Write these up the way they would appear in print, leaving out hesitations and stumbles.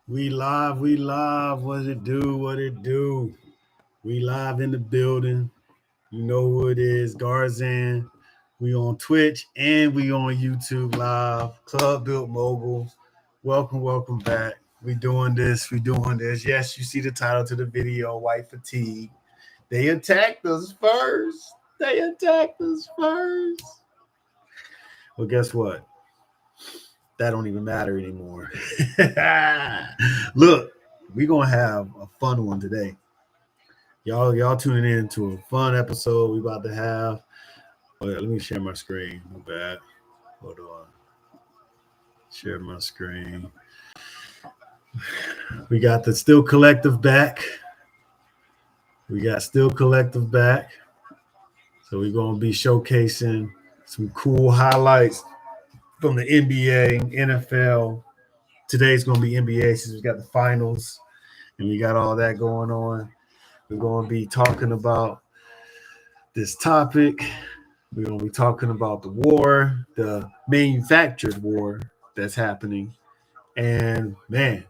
We live, what it do? We live in the building. You know who it is, Garrzann. We on Twitch and we on YouTube live. Club Built Mogul. Welcome back. We doing this. Yes, you see the title to the video, White Fatigue. They attacked us first. Well, guess what? That don't even matter anymore. Look, we're gonna have a fun one today. Y'all tuning in to a fun episode we about to have. Oh, yeah, let me share my screen. My bad. Hold on. Share my screen. We got the Still Collective back. So we're gonna be showcasing some cool highlights from the NBA, NFL. Today's gonna be NBA since we got the finals and we got all that going on. We're going to be talking about this topic. We're going to be talking about the war, the manufactured war that's happening. And man,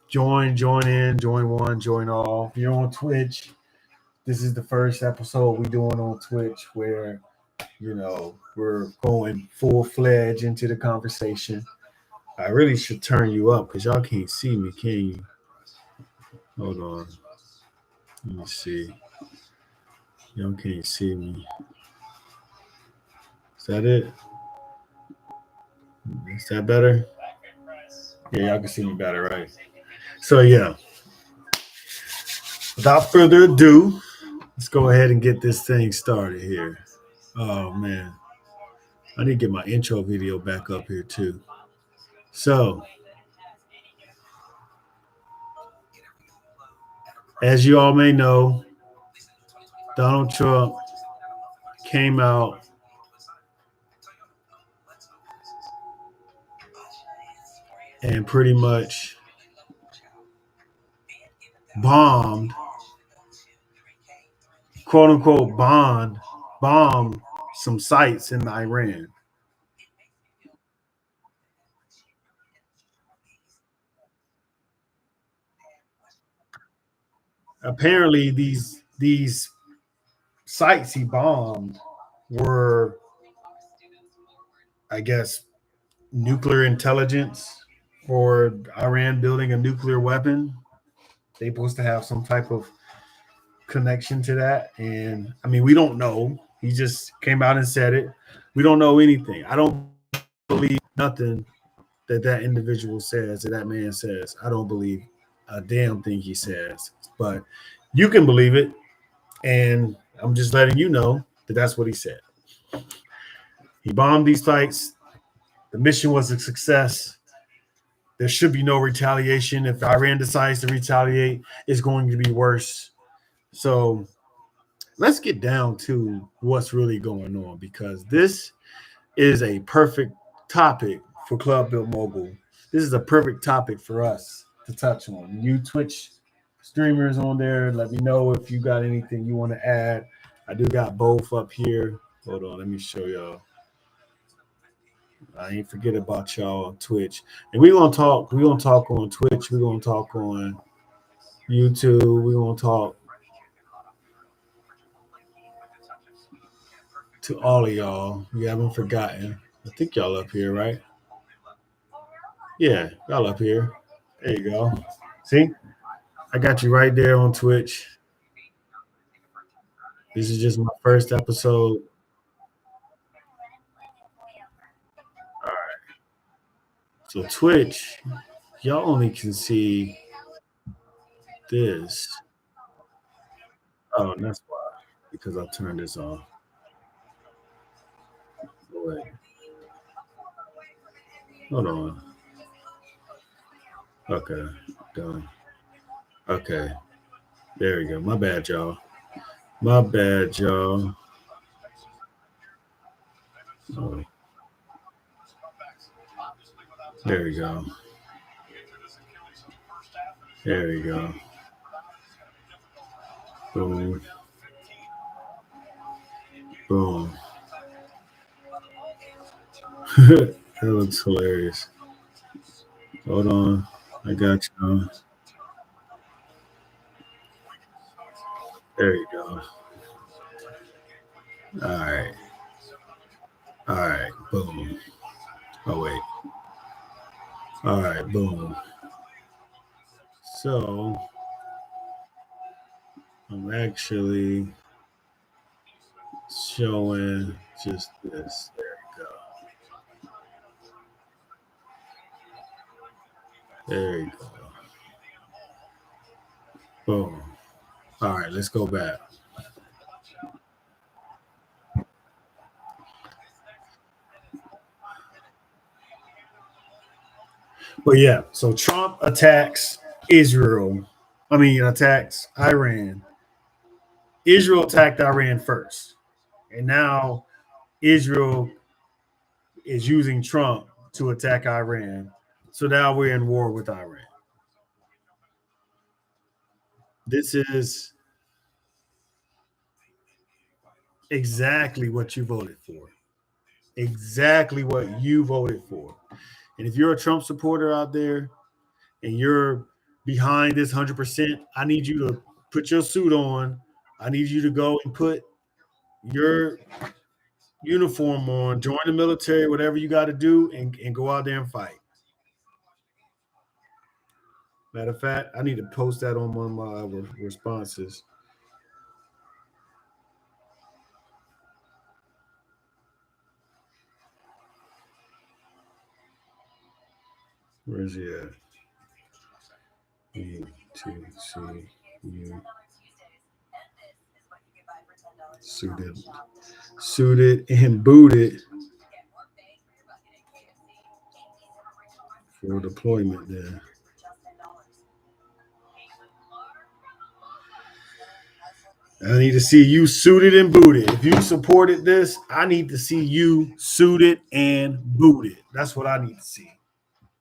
join in, join one, join all. If you're on Twitch, this is the first episode we're doing on Twitch where, we're going full-fledged into the conversation. I really should turn you up because y'all can't see me, can you? Hold on. Let me see. Y'all can't see me. Is that it? Is that better? Yeah, y'all can see me better, right? So yeah, without further ado, let's go ahead and get this thing started here. Oh man, I need to get my intro video back up here too. So, as you all may know, Donald Trump came out and pretty much bombed, quote unquote, bombed some sites in Iran. Apparently, these sites he bombed were, I guess, nuclear intelligence for Iran building a nuclear weapon. They supposed to have some type of connection to that. And I mean, we don't know. He just came out and said it. We don't know anything. I don't believe nothing that individual says, that man says. I don't believe a damn thing he says. But you can believe it. And I'm just letting you know that that's what he said. He bombed these sites. The mission was a success. There should be no retaliation. If Iran decides to retaliate, it's going to be worse. So let's get down to what's really going on, because this is a perfect topic for Club Built Mogul. This is a perfect topic for us to touch on. You Twitch streamers on there, let me know if you got anything you want to add. I do got both up here. Hold on, let me show y'all. I ain't forget about y'all on Twitch. And we're gonna talk on Twitch, we're gonna talk on YouTube, we're gonna talk to all of y'all. We haven't forgotten. I think y'all up here, right? Yeah, y'all up here. There you go. See? I got you right there on Twitch. This is just my first episode. All right. So Twitch, y'all only can see this. Oh, and that's why. Because I turned this off. Wait. Hold on. Okay. Done. Okay. There we go. My bad, y'all. Oh, there we go. There we go. Boom. Boom. That looks hilarious. Hold on. I got you. There you go. All right. All right. Boom. Oh wait. All right. Boom. So I'm actually showing just this. There you go. There you go. Boom. All right. Let's go back. But yeah, so Trump attacks Israel. I mean, attacks Iran. Israel attacked Iran first. And now Israel is using Trump to attack Iran. So now we're in war with Iran. This is exactly what you voted for. Exactly what you voted for. And if you're a Trump supporter out there and you're behind this 100%, I need you to put your suit on. I need you to go and put your uniform on, join the military, whatever you got to do, and go out there and fight. Matter of fact, I need to post that on one of my responses. Where is he at? E2C U suited and booted for deployment. There, I need to see you suited and booted. If you supported this, I need to see you suited and booted. That's what I need to see.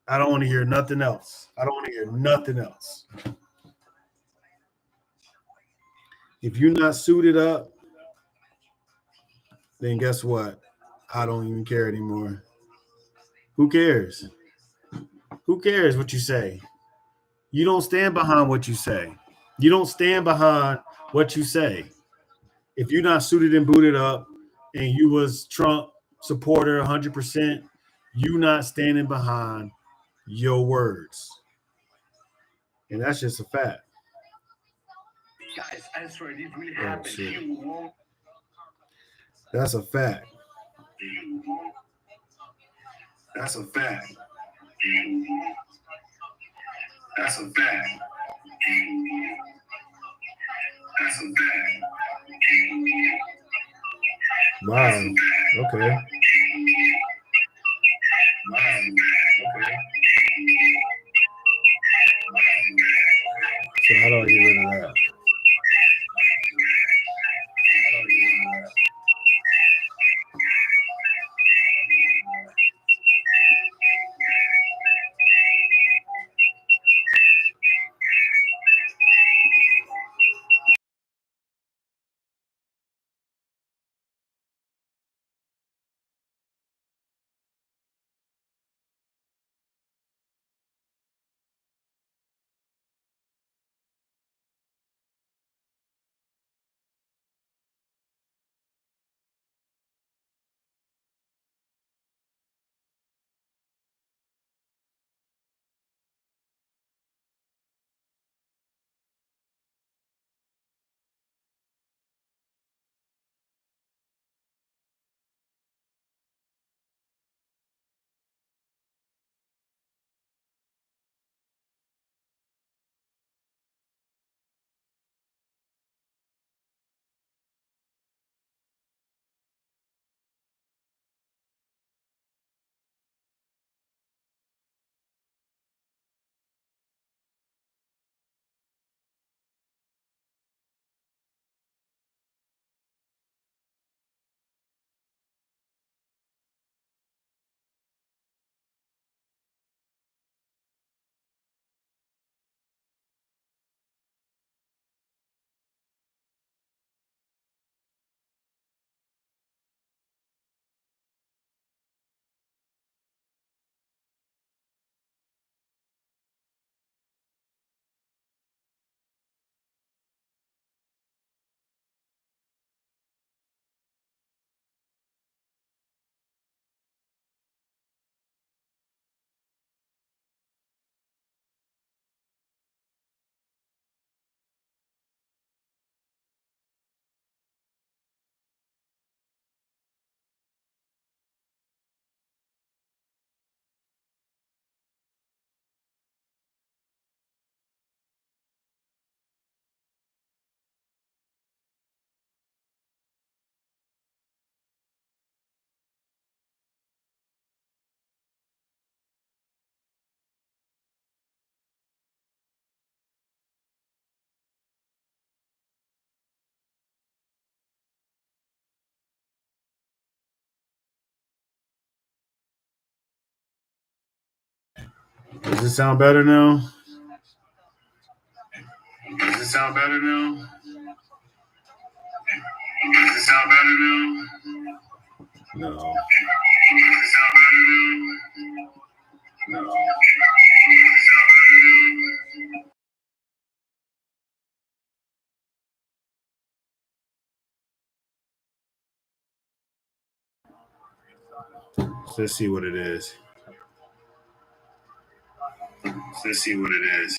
I don't want to hear nothing else. I don't want to hear nothing else. If you're not suited up, then guess what? I don't even care anymore. Who cares? Who cares what you say? You don't stand behind what you say. You don't stand behind what you say. If you're not suited and booted up and you was Trump supporter 100%, you not standing behind your words. And that's just a fact. Guys, I swear this really happened. That's a fact. That's a fact. That's a fact. That's a fact. Wow. Okay. Wow. Okay. So how do I get rid of that? Does it sound better now? Does it sound better now? Does it sound better now? No. Does it sound better now? No. Does it sound better now? Let's see what it is. Let's see what it is.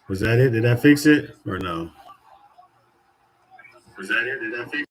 Was that it? Did that fix it or no? Was that it? Did that fix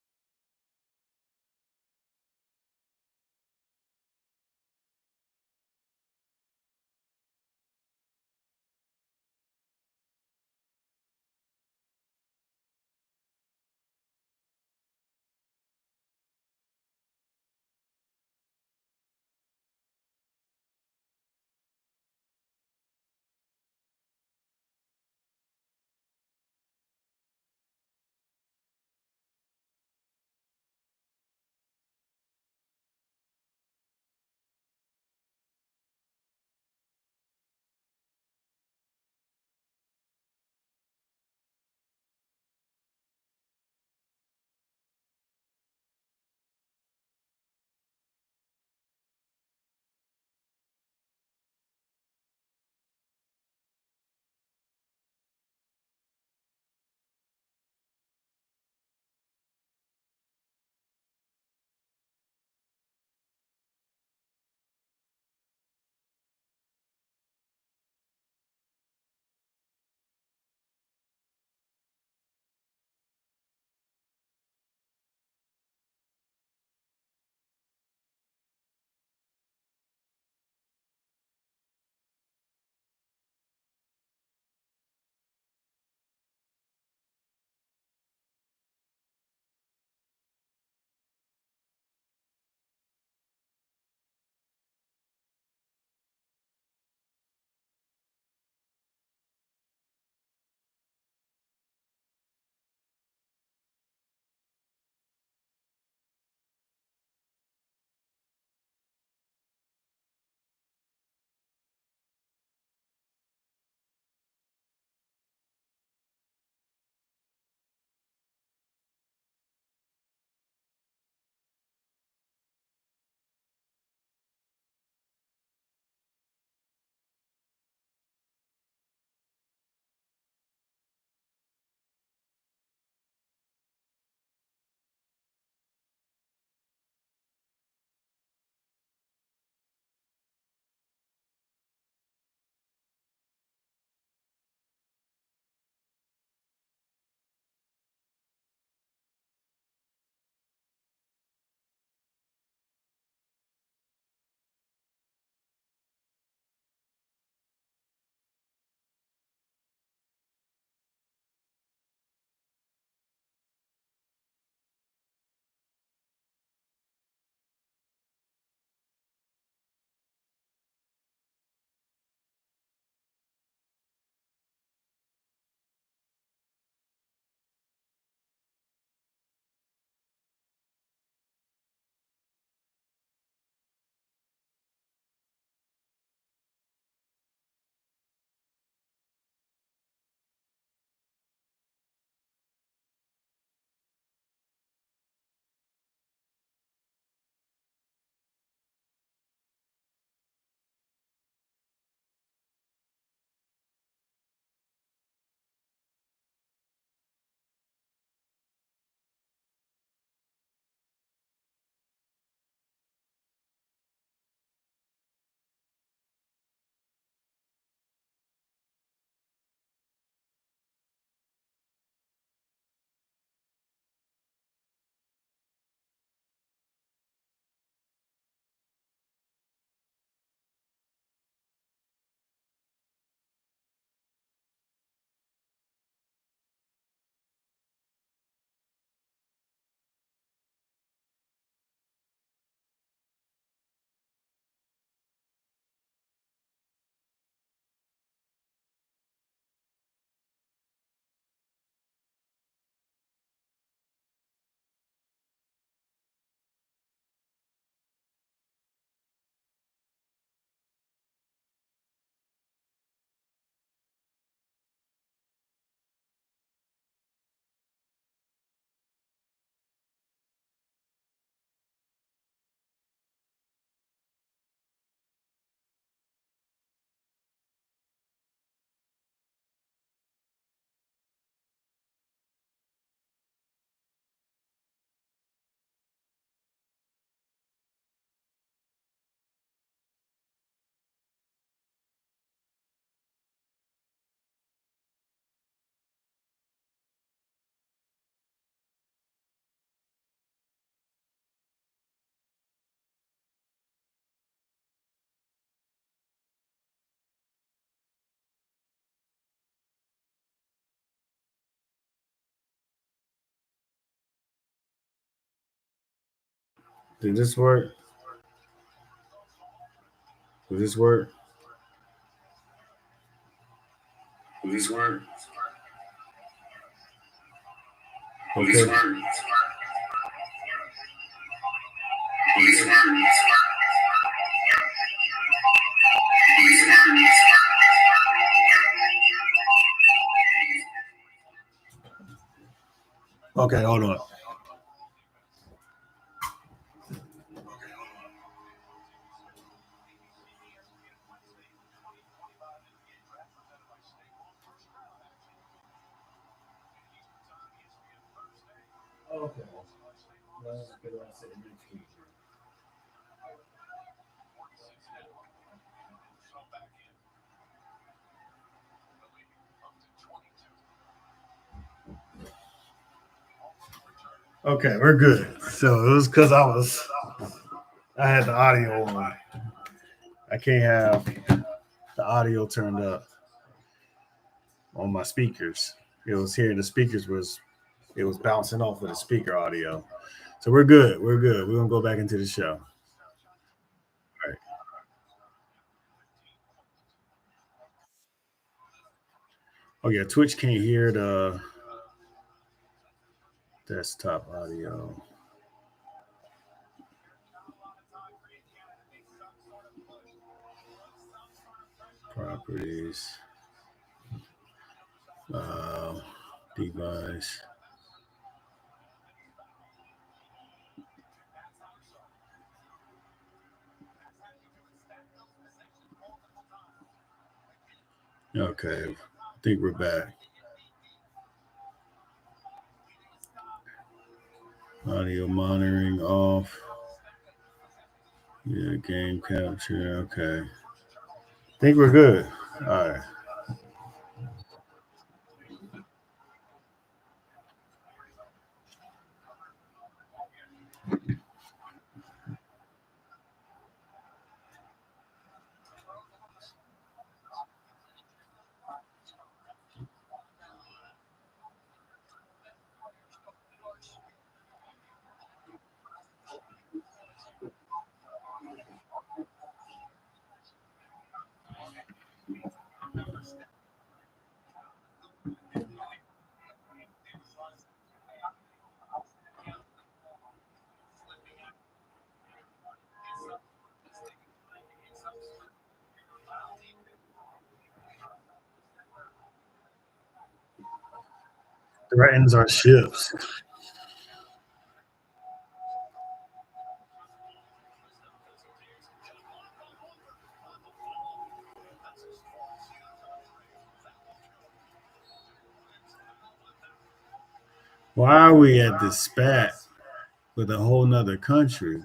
Did this work? Did this work? Did this work? Okay. Okay, hold on. Okay. Okay, we're good. So it was because I had the audio on. I can't have the audio turned up on my speakers. It was here. The speakers was it was bouncing off of the speaker audio. So we're good. We're good. We're gonna go back into the show. All right. Oh yeah, Twitch can't hear the desktop audio. Properties. Device. Okay, I think we're back. Audio monitoring off. Yeah, game capture. Okay. I think we're good. All right. Threatens our ships. Why are we at this spat with a whole nother country?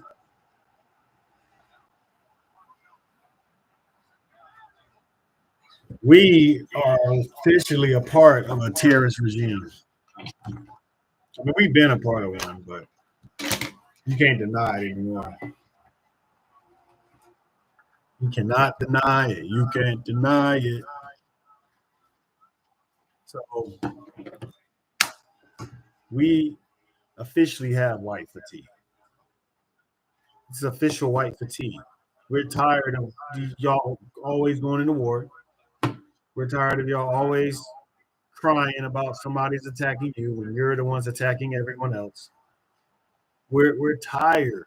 We are officially a part of a terrorist regime. I mean, we've been a part of one, but you can't deny it anymore. You cannot deny it. You can't deny it. So we officially have white fatigue. It's official white fatigue. We're tired of y'all always going into war. We're tired of y'all always crying about somebody's attacking you when you're the ones attacking everyone else. We're tired.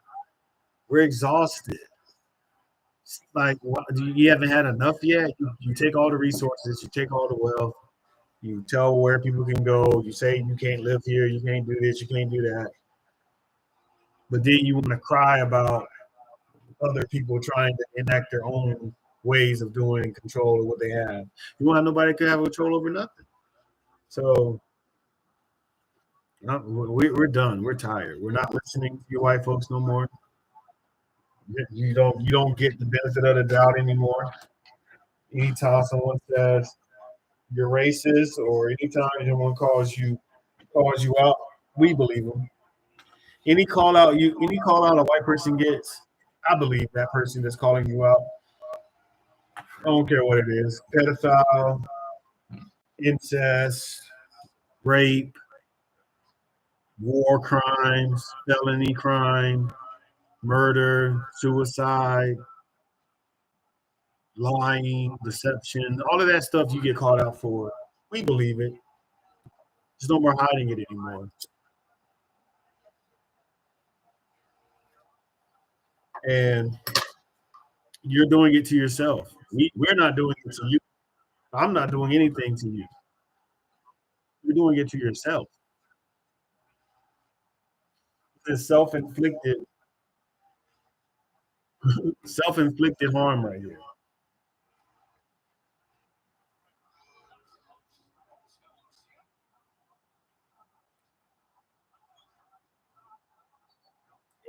We're exhausted. Like you haven't had enough yet. You take all the resources, you take all the wealth, you tell where people can go. You say you can't live here, you can't do this, you can't do that. But then you want to cry about other people trying to enact their own ways of doing control of what they have. You want nobody to have control over nothing. So we're done. We're tired. We're not listening to you white folks no more. You don't get the benefit of the doubt anymore. Anytime someone says you're racist, or anytime anyone calls you out, we believe them. Any call out a white person gets, I believe that person that's calling you out. I don't care what it is: pedophile, incest, rape, war crimes, felony crime, murder, suicide, lying, deception, all of that stuff you get called out for. We believe it. There's no more hiding it anymore. And you're doing it to yourself. We're not doing it to you. I'm not doing anything to you. You're doing it to yourself. It's self-inflicted harm right here.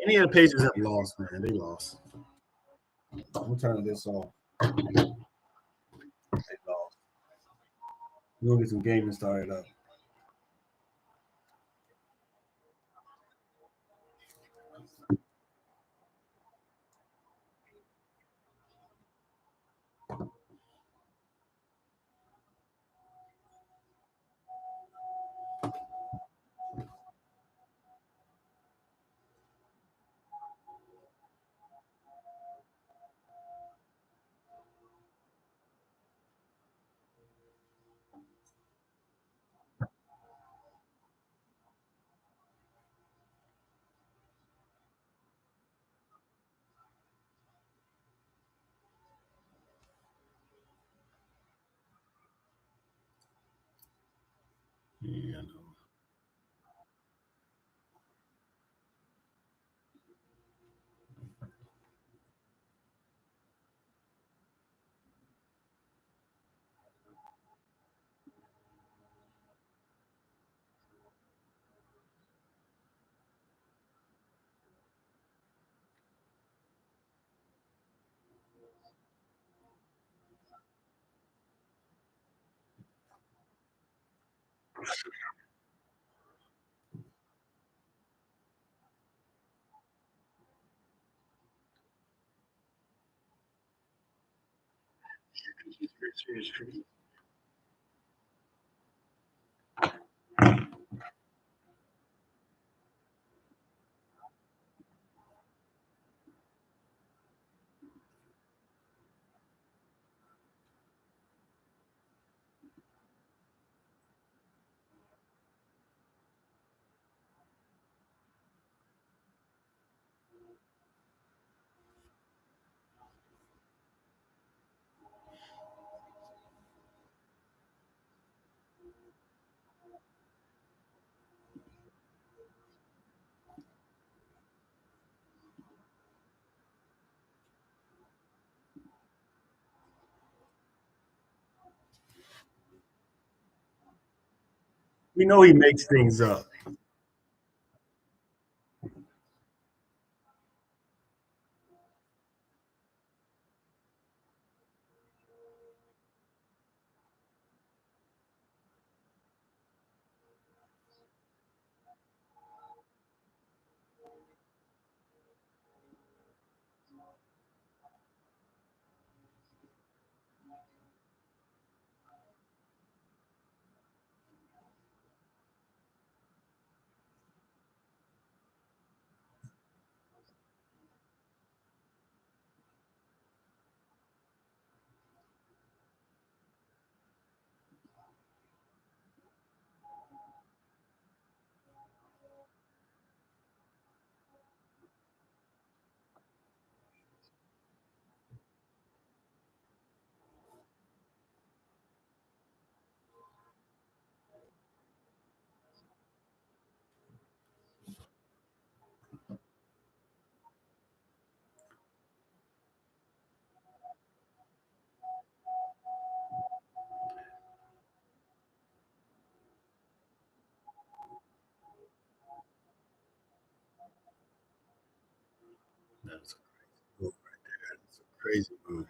Any of the pages have lost, man. They lost. I'm gonna turn this off. They lost. We'll get some gaming started up. Yeah, we know he makes things up. That's a crazy move right there. That's a crazy move.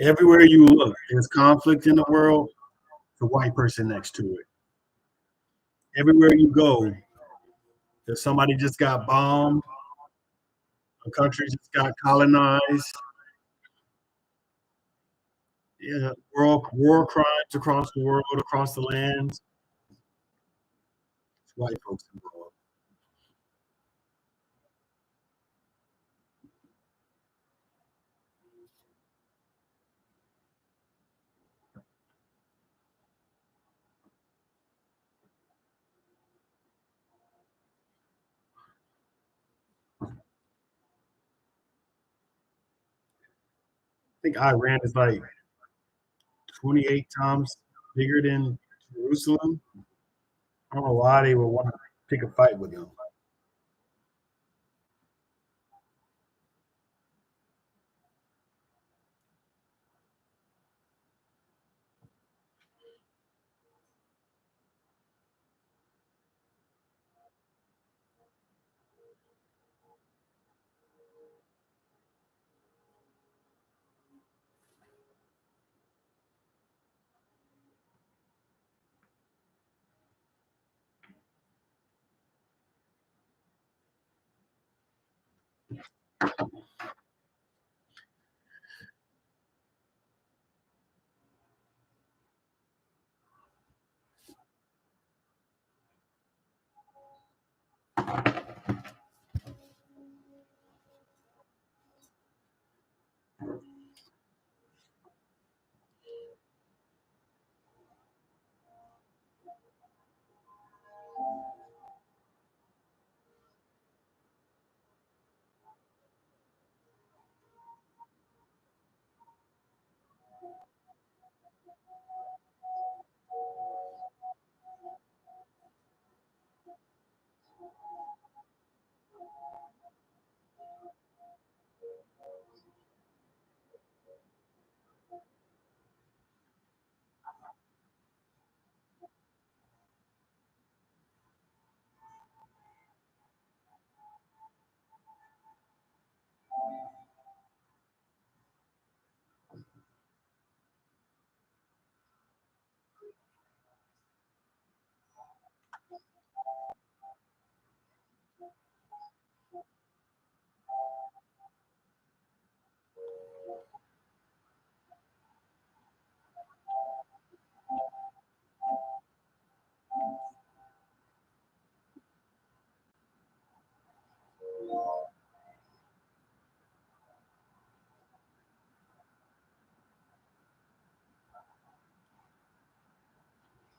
Everywhere you look, there's conflict in the world. The white person next to it. Everywhere you go, if somebody just got bombed, a country just got colonized, yeah, war crimes across the world, across the lands, it's white folks involved. I think Iran is like 28 times bigger than Jerusalem. I don't know why they would want to pick a fight with them.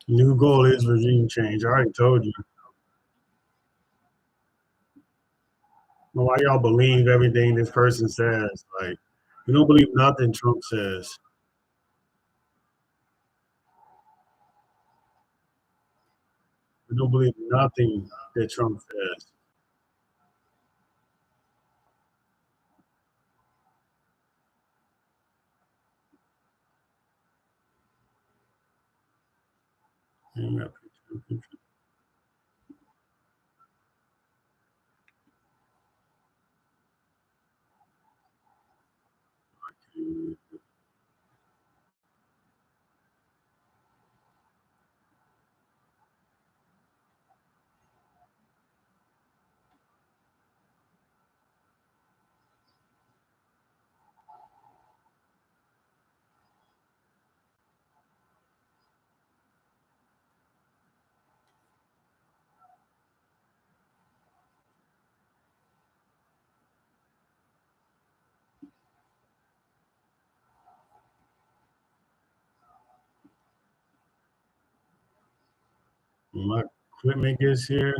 New goal is regime change. I already told you. Why y'all believe everything this person says? Like, you don't believe nothing Trump says. You don't believe nothing that Trump says. My equipment gets here.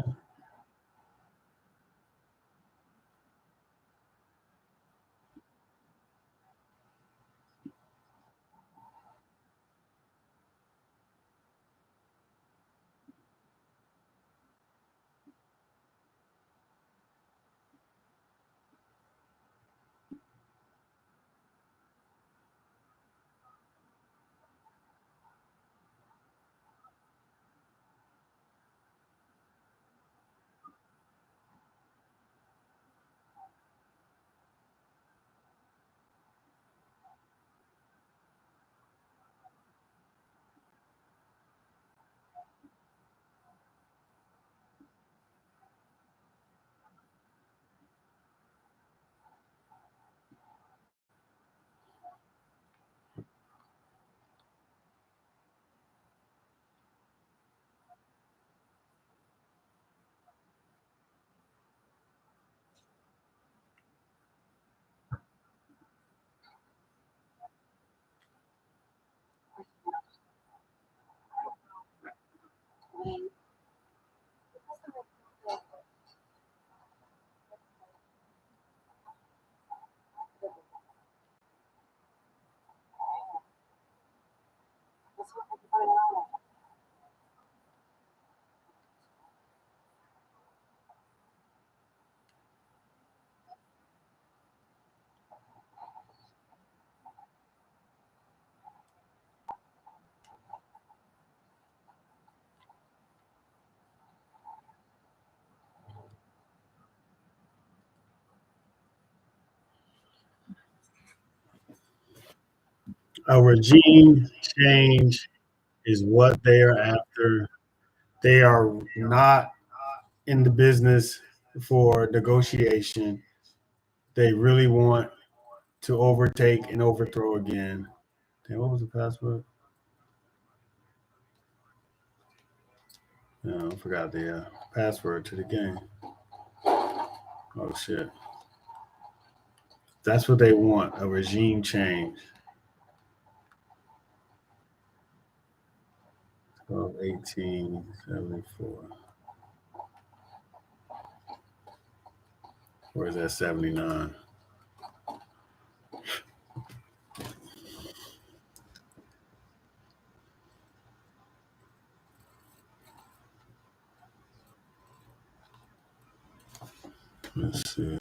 A regime change is what they are after. They are not in the business for negotiation. They really want to overtake and overthrow again. Damn, what was the password? No, I forgot the password to the game. Oh shit. That's what they want, a regime change. 12, 18, 74. Or is that 79? Let's see.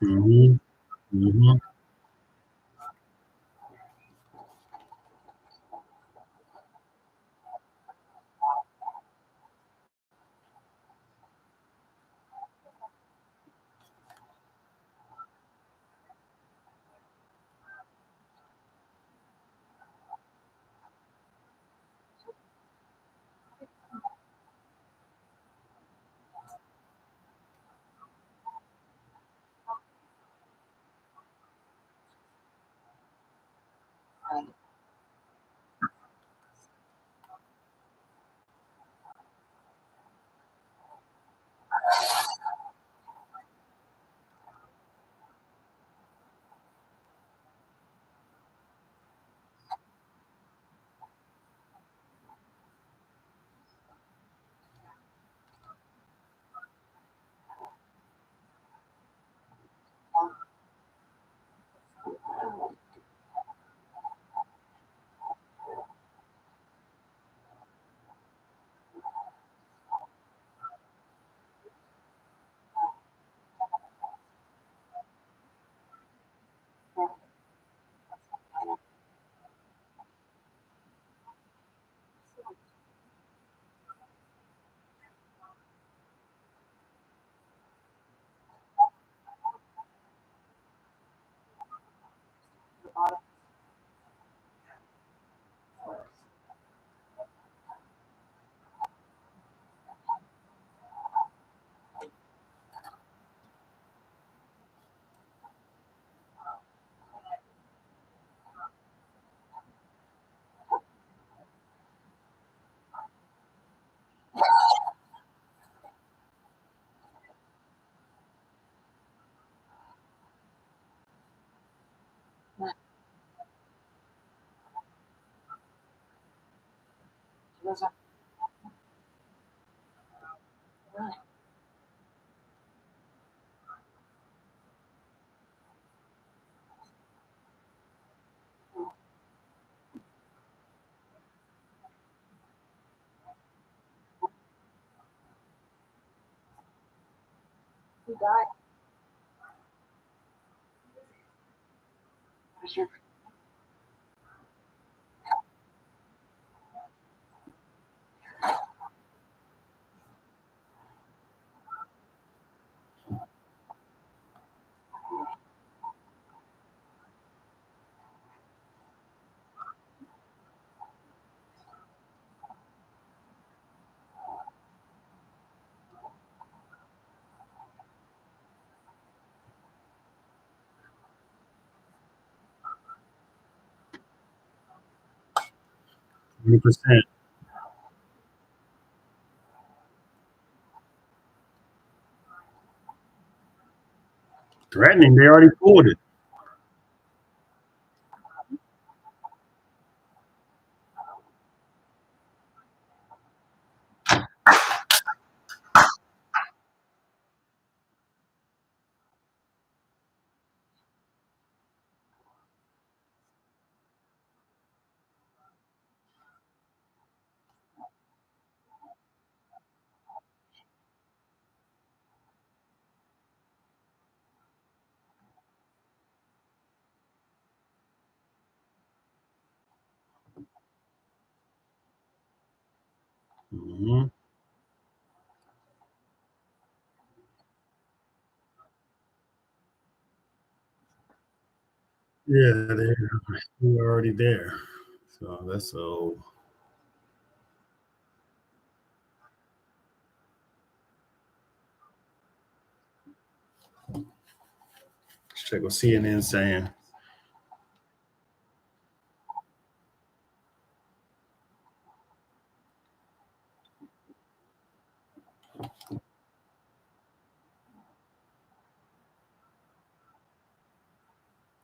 Mm-hmm. Mm-hmm. 100%. Threatening, they already pulled it. Mhm. Yeah, they're already there. So that's so. Let's check what CNN saying.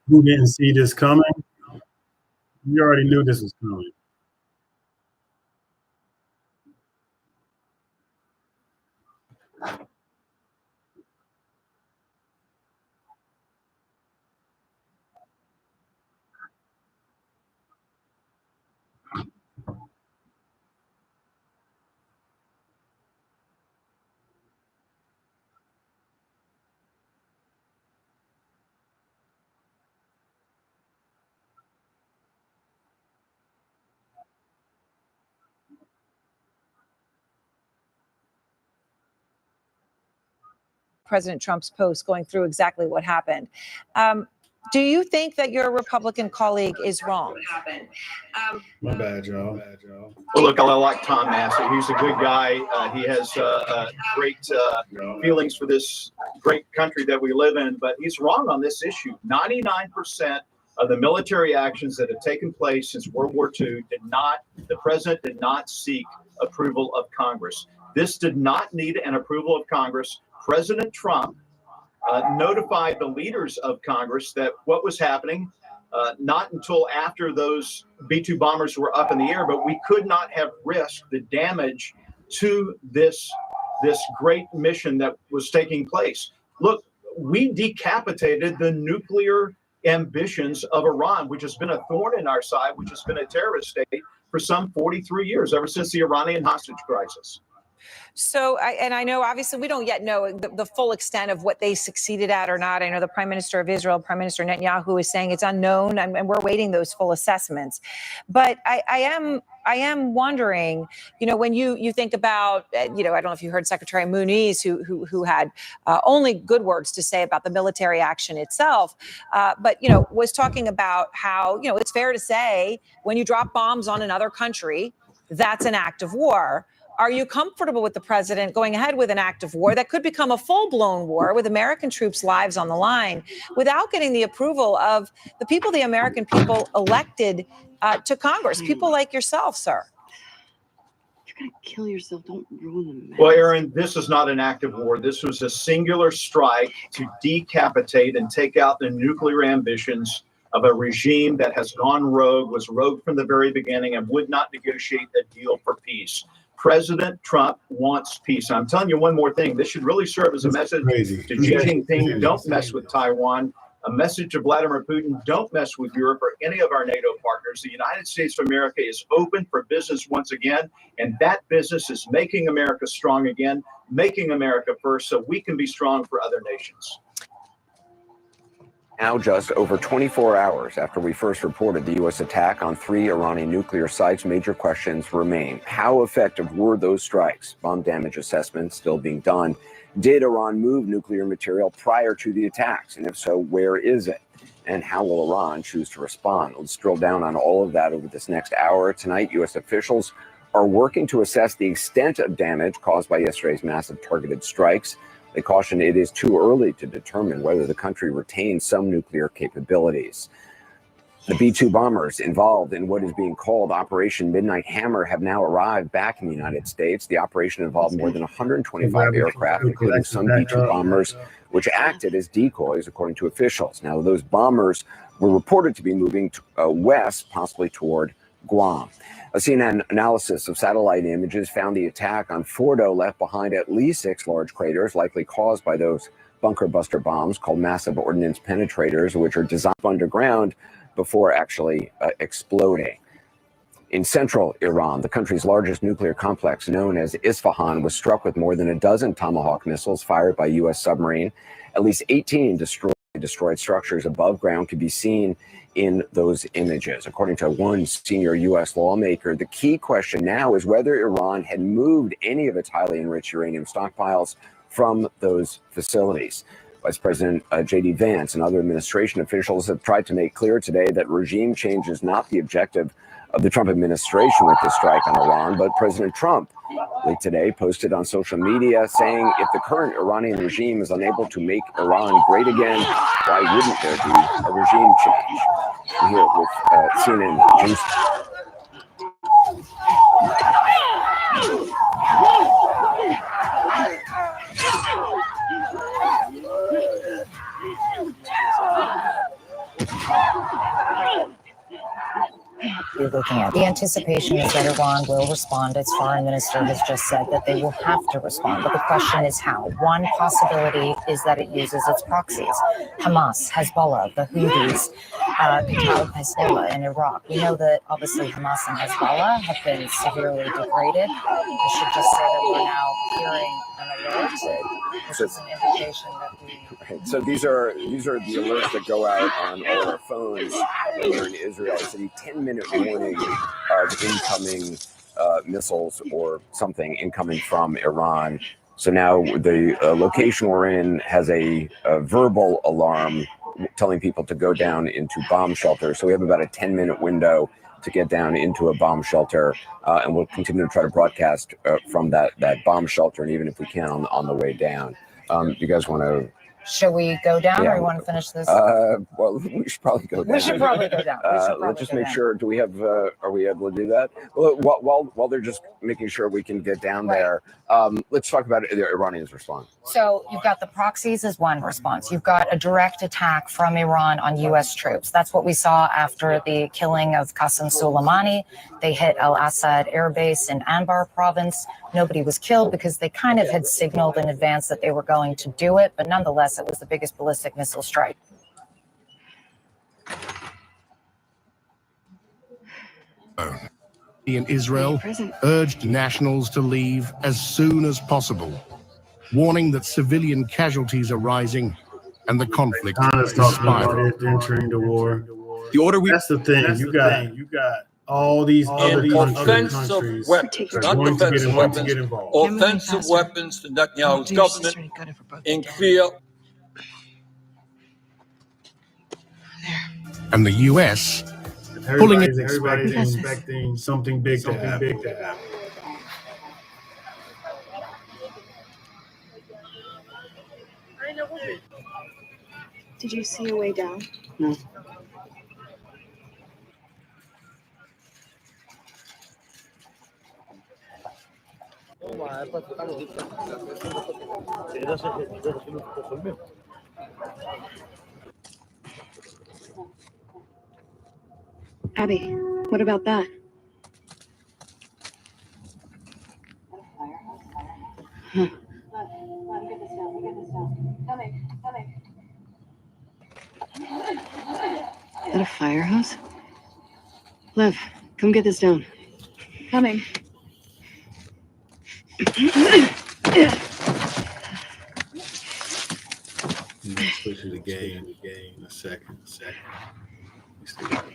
Who didn't see this coming? You already knew this was coming. President Trump's post going through exactly what happened. Do you think that your Republican colleague is wrong? My bad, y'all. Well, look, I like Tom Massey. He's a good guy. He has great feelings for this great country that we live in, but he's wrong on this issue. 99% of the military actions that have taken place since World War II the president did not seek approval of Congress. This did not need an approval of Congress. President Trump notified the leaders of Congress that what was happening, not until after those B-2 bombers were up in the air, but we could not have risked the damage to this great mission that was taking place. Look, we decapitated the nuclear ambitions of Iran, which has been a thorn in our side, which has been a terrorist state for some 43 years, ever since the Iranian hostage crisis. So, I know obviously we don't yet know the full extent of what they succeeded at or not. I know the Prime Minister of Israel, Prime Minister Netanyahu, is saying it's unknown, and we're waiting those full assessments. But I am wondering, when you think about, I don't know if you heard Secretary Muniz, who had only good words to say about the military action itself, but was talking about how it's fair to say when you drop bombs on another country, that's an act of war. Are you comfortable with the president going ahead with an act of war that could become a full-blown war with American troops' lives on the line without getting the approval of the people the American people elected to Congress, people like yourself, sir? You're going to kill yourself. Don't ruin the mess. Well, Aaron, this is not an act of war. This was a singular strike to decapitate and take out the nuclear ambitions of a regime that has gone rogue, was rogue from the very beginning, and would not negotiate a deal for peace. President Trump wants peace. I'm telling you one more thing. This should really serve as a message to Xi Jinping. Don't mess with Taiwan. A message to Vladimir Putin. Don't mess with Europe or any of our NATO partners. The United States of America is open for business once again. And that business is making America strong again, making America first so we can be strong for other nations. Now, just over 24 hours after we first reported the U.S. attack on 3 Iranian nuclear sites, major questions remain. How effective were those strikes? Bomb damage assessments still being done. Did Iran move nuclear material prior to the attacks? And if so, where is it? And how will Iran choose to respond? Let's drill down on all of that over this next hour. Tonight, U.S. officials are working to assess the extent of damage caused by yesterday's massive targeted strikes. They caution it is too early to determine whether the country retains some nuclear capabilities. The B-2 bombers involved in what is being called Operation Midnight Hammer have now arrived back in the United States. The operation involved more than 125 aircraft, including some B-2 bombers, which acted as decoys, according to officials. Now, those bombers were reported to be moving west, possibly toward Guam. A CNN analysis of satellite images found the attack on Fordo left behind at least 6 large craters, likely caused by those bunker buster bombs called massive ordnance penetrators, which are designed underground before actually exploding. In central Iran, the country's largest nuclear complex, known as Isfahan, was struck with more than a dozen Tomahawk missiles fired by U.S. submarine. At least 18 destroyed structures above ground could be seen in those images. According to one senior U.S. lawmaker, the key question now is whether Iran had moved any of its highly enriched uranium stockpiles from those facilities. Vice President J.D. Vance and other administration officials have tried to make clear today that regime change is not the objective of the Trump administration with this strike on Iran, but President Trump late today posted on social media saying if the current Iranian regime is unable to make Iran great again, why wouldn't there be a regime change? We're here with CNN News. You're looking at. The anticipation is that Iran will respond. Its foreign minister has just said that they will have to respond. But the question is how. One possibility is that it uses its proxies. Hamas, Hezbollah, the Houthis, Kataib Hezbollah in Iraq. We know that obviously Hamas and Hezbollah have been severely degraded. I should just say that we're now hearing an alert, which is an indication that we... Right. So these are the alerts that go out on all our phones when you're in Israel. It's a 10-minute warning of incoming missiles or something incoming from Iran. So now the location we're in has a verbal alarm telling people to go down into bomb shelters. So we have about a 10-minute window to get down into a bomb shelter, and we'll continue to try to broadcast from that bomb shelter, and even if we can on the way down. You guys want to? Should we go down, or you want to finish this? Well, we should probably go down. We should probably go down. Let's just make sure. Do we have? Are we able to do that? Well, while they're just making sure we can get down there, let's talk about the Iranians' response. So you've got the proxies as one response. You've got a direct attack from Iran on U.S. troops. That's what we saw after the killing of Qasem Soleimani. They hit Al Assad Air Base in Anbar province. Nobody was killed because they kind of had signaled in advance that they were going to do it, but nonetheless, it was the biggest ballistic missile strike. In Israel urged nationals to leave as soon as possible, warning that civilian casualties are rising and the conflict is spiraling. Entering the war. The order we That's the thing. You got all these other countries weapons, are not going to defensive weapons, get involved. offensive weapons to Netanyahu's government in clear. And the U.S. pulling it. Everybody's expecting something big to happen. Did you see a way down? No. Abby, what about that? Huh. Is that a fire hose? Lev, come get this down. Coming. Switch the game in a second. We still got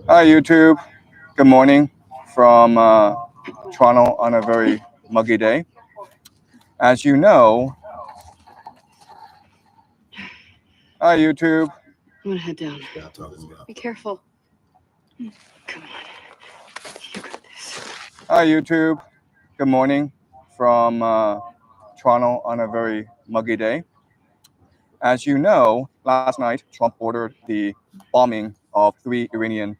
Hi, YouTube. Good morning from Toronto on a very muggy day. As you know, hi, YouTube. I'm gonna head down. Be careful. Come on. You got this. Hi, YouTube. Good morning from Toronto on a very muggy day. As you know, last night, Trump ordered the bombing of 3 Iranian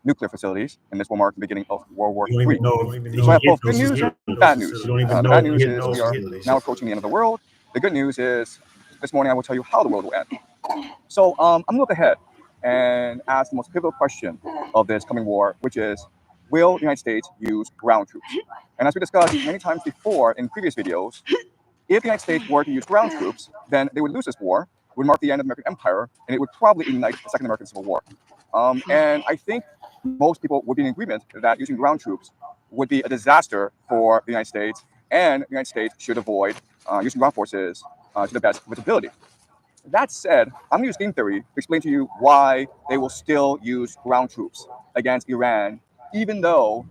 nuclear facilities, and this will mark the beginning of World War You don't III. even know if So I he have hit both good those news and facilities. bad news. You don't even The know bad if he news hit is those we are facilities. now approaching the end of the world. The good news is this morning I will tell you how the world will end. So I'm going to look ahead and ask the most pivotal question of this coming war, which is, will the United States use ground troops? And as we discussed many times before in previous videos, if the United States were to use ground troops, then they would lose this war, would mark the end of the American Empire, and it would probably ignite the Second American Civil War. And I think most people would be in agreement that using ground troops would be a disaster for the United States, and the United States should avoid using ground forces to the best of its ability. That said, I'm going to use game theory to explain to you why they will still use ground troops against Iran, even though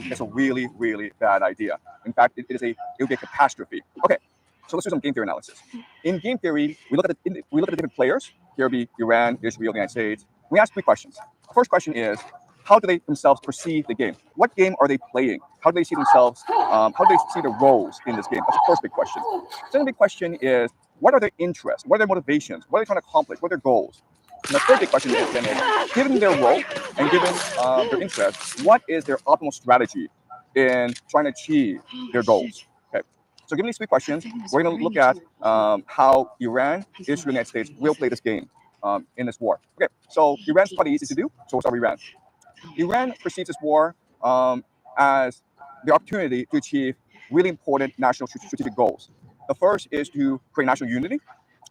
it's a really, really bad idea. In fact, it would be a catastrophe. Okay, so let's do some game theory analysis. In game theory, we look at the different players. Here would be Iran, Israel, the United States. We ask 3 questions. The first question is, how do they themselves perceive the game? What game are they playing? How do they see themselves? How do they see their roles in this game? That's the first big question. Second big question is, what are their interests? What are their motivations? What are they trying to accomplish? What are their goals? And the third big question is, then is, given their role and given their interests, what is their optimal strategy in trying to achieve their goals? Okay. So given these 3 questions, we're going to look at how Iran, Israel, and the United States will play this game in this war. Okay, so Iran's pretty easy to do, so we'll start with Iran. Iran perceives this war as the opportunity to achieve really important national strategic goals. The first is to create national unity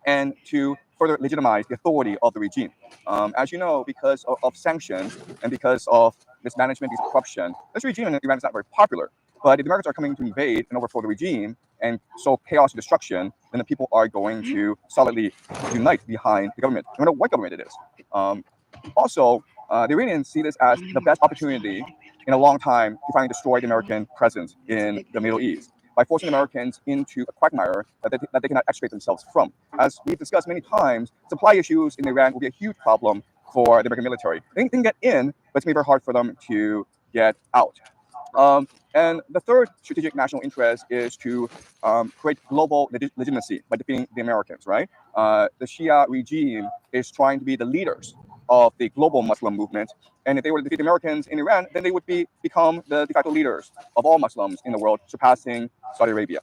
and to further legitimize the authority of the regime. As you know, because of sanctions and because of mismanagement, because of corruption, this regime in Iran is not very popular. But if the Americans are coming to invade and overthrow the regime and sow chaos and destruction, then the people are going to solidly unite behind the government, no matter what government it is. Also, the Iranians see this as the best opportunity in a long time to finally destroy the American presence in the Middle East by forcing Americans into a quagmire that they cannot extricate themselves from. As we've discussed many times, supply issues in Iran will be a huge problem for the American military. They can get in, but it's going to be very hard for them to get out. And the third strategic national interest is to create global legitimacy by defeating the Americans, right? The Shia regime is trying to be the leaders of the global Muslim movement. And if they were to defeat the Americans in Iran, then they would become the de facto leaders of all Muslims in the world, surpassing Saudi Arabia.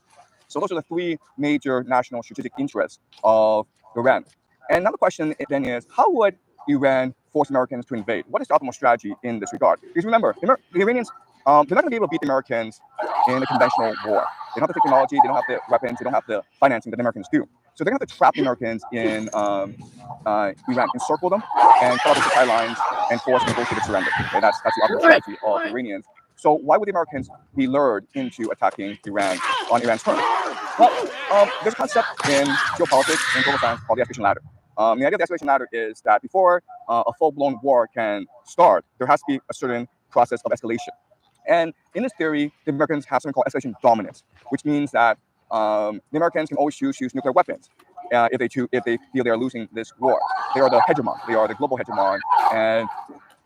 So those are the 3 major national strategic interests of Iran. And another question then is, how would Iran force Americans to invade? What is the optimal strategy in this regard? Because remember, the Iranians, they're not going to be able to beat the Americans in a conventional war. They don't have the technology, they don't have the weapons, they don't have the financing that the Americans do. So they're going to have to trap the Americans in Iran, encircle them, and cut off the supply lines and force negotiated surrender. Okay, that's the optimal strategy of the Iranians. So why would the Americans be lured into attacking Iran on Iran's terms? Well, there's a concept in geopolitics and global science called the escalation ladder. The idea of the escalation ladder is that before a full-blown war can start, there has to be a certain process of escalation. And in this theory, the Americans have something called escalation dominance, which means that the Americans can always choose to use nuclear weapons if they feel they are losing this war. They are the hegemon, they are the global hegemon, and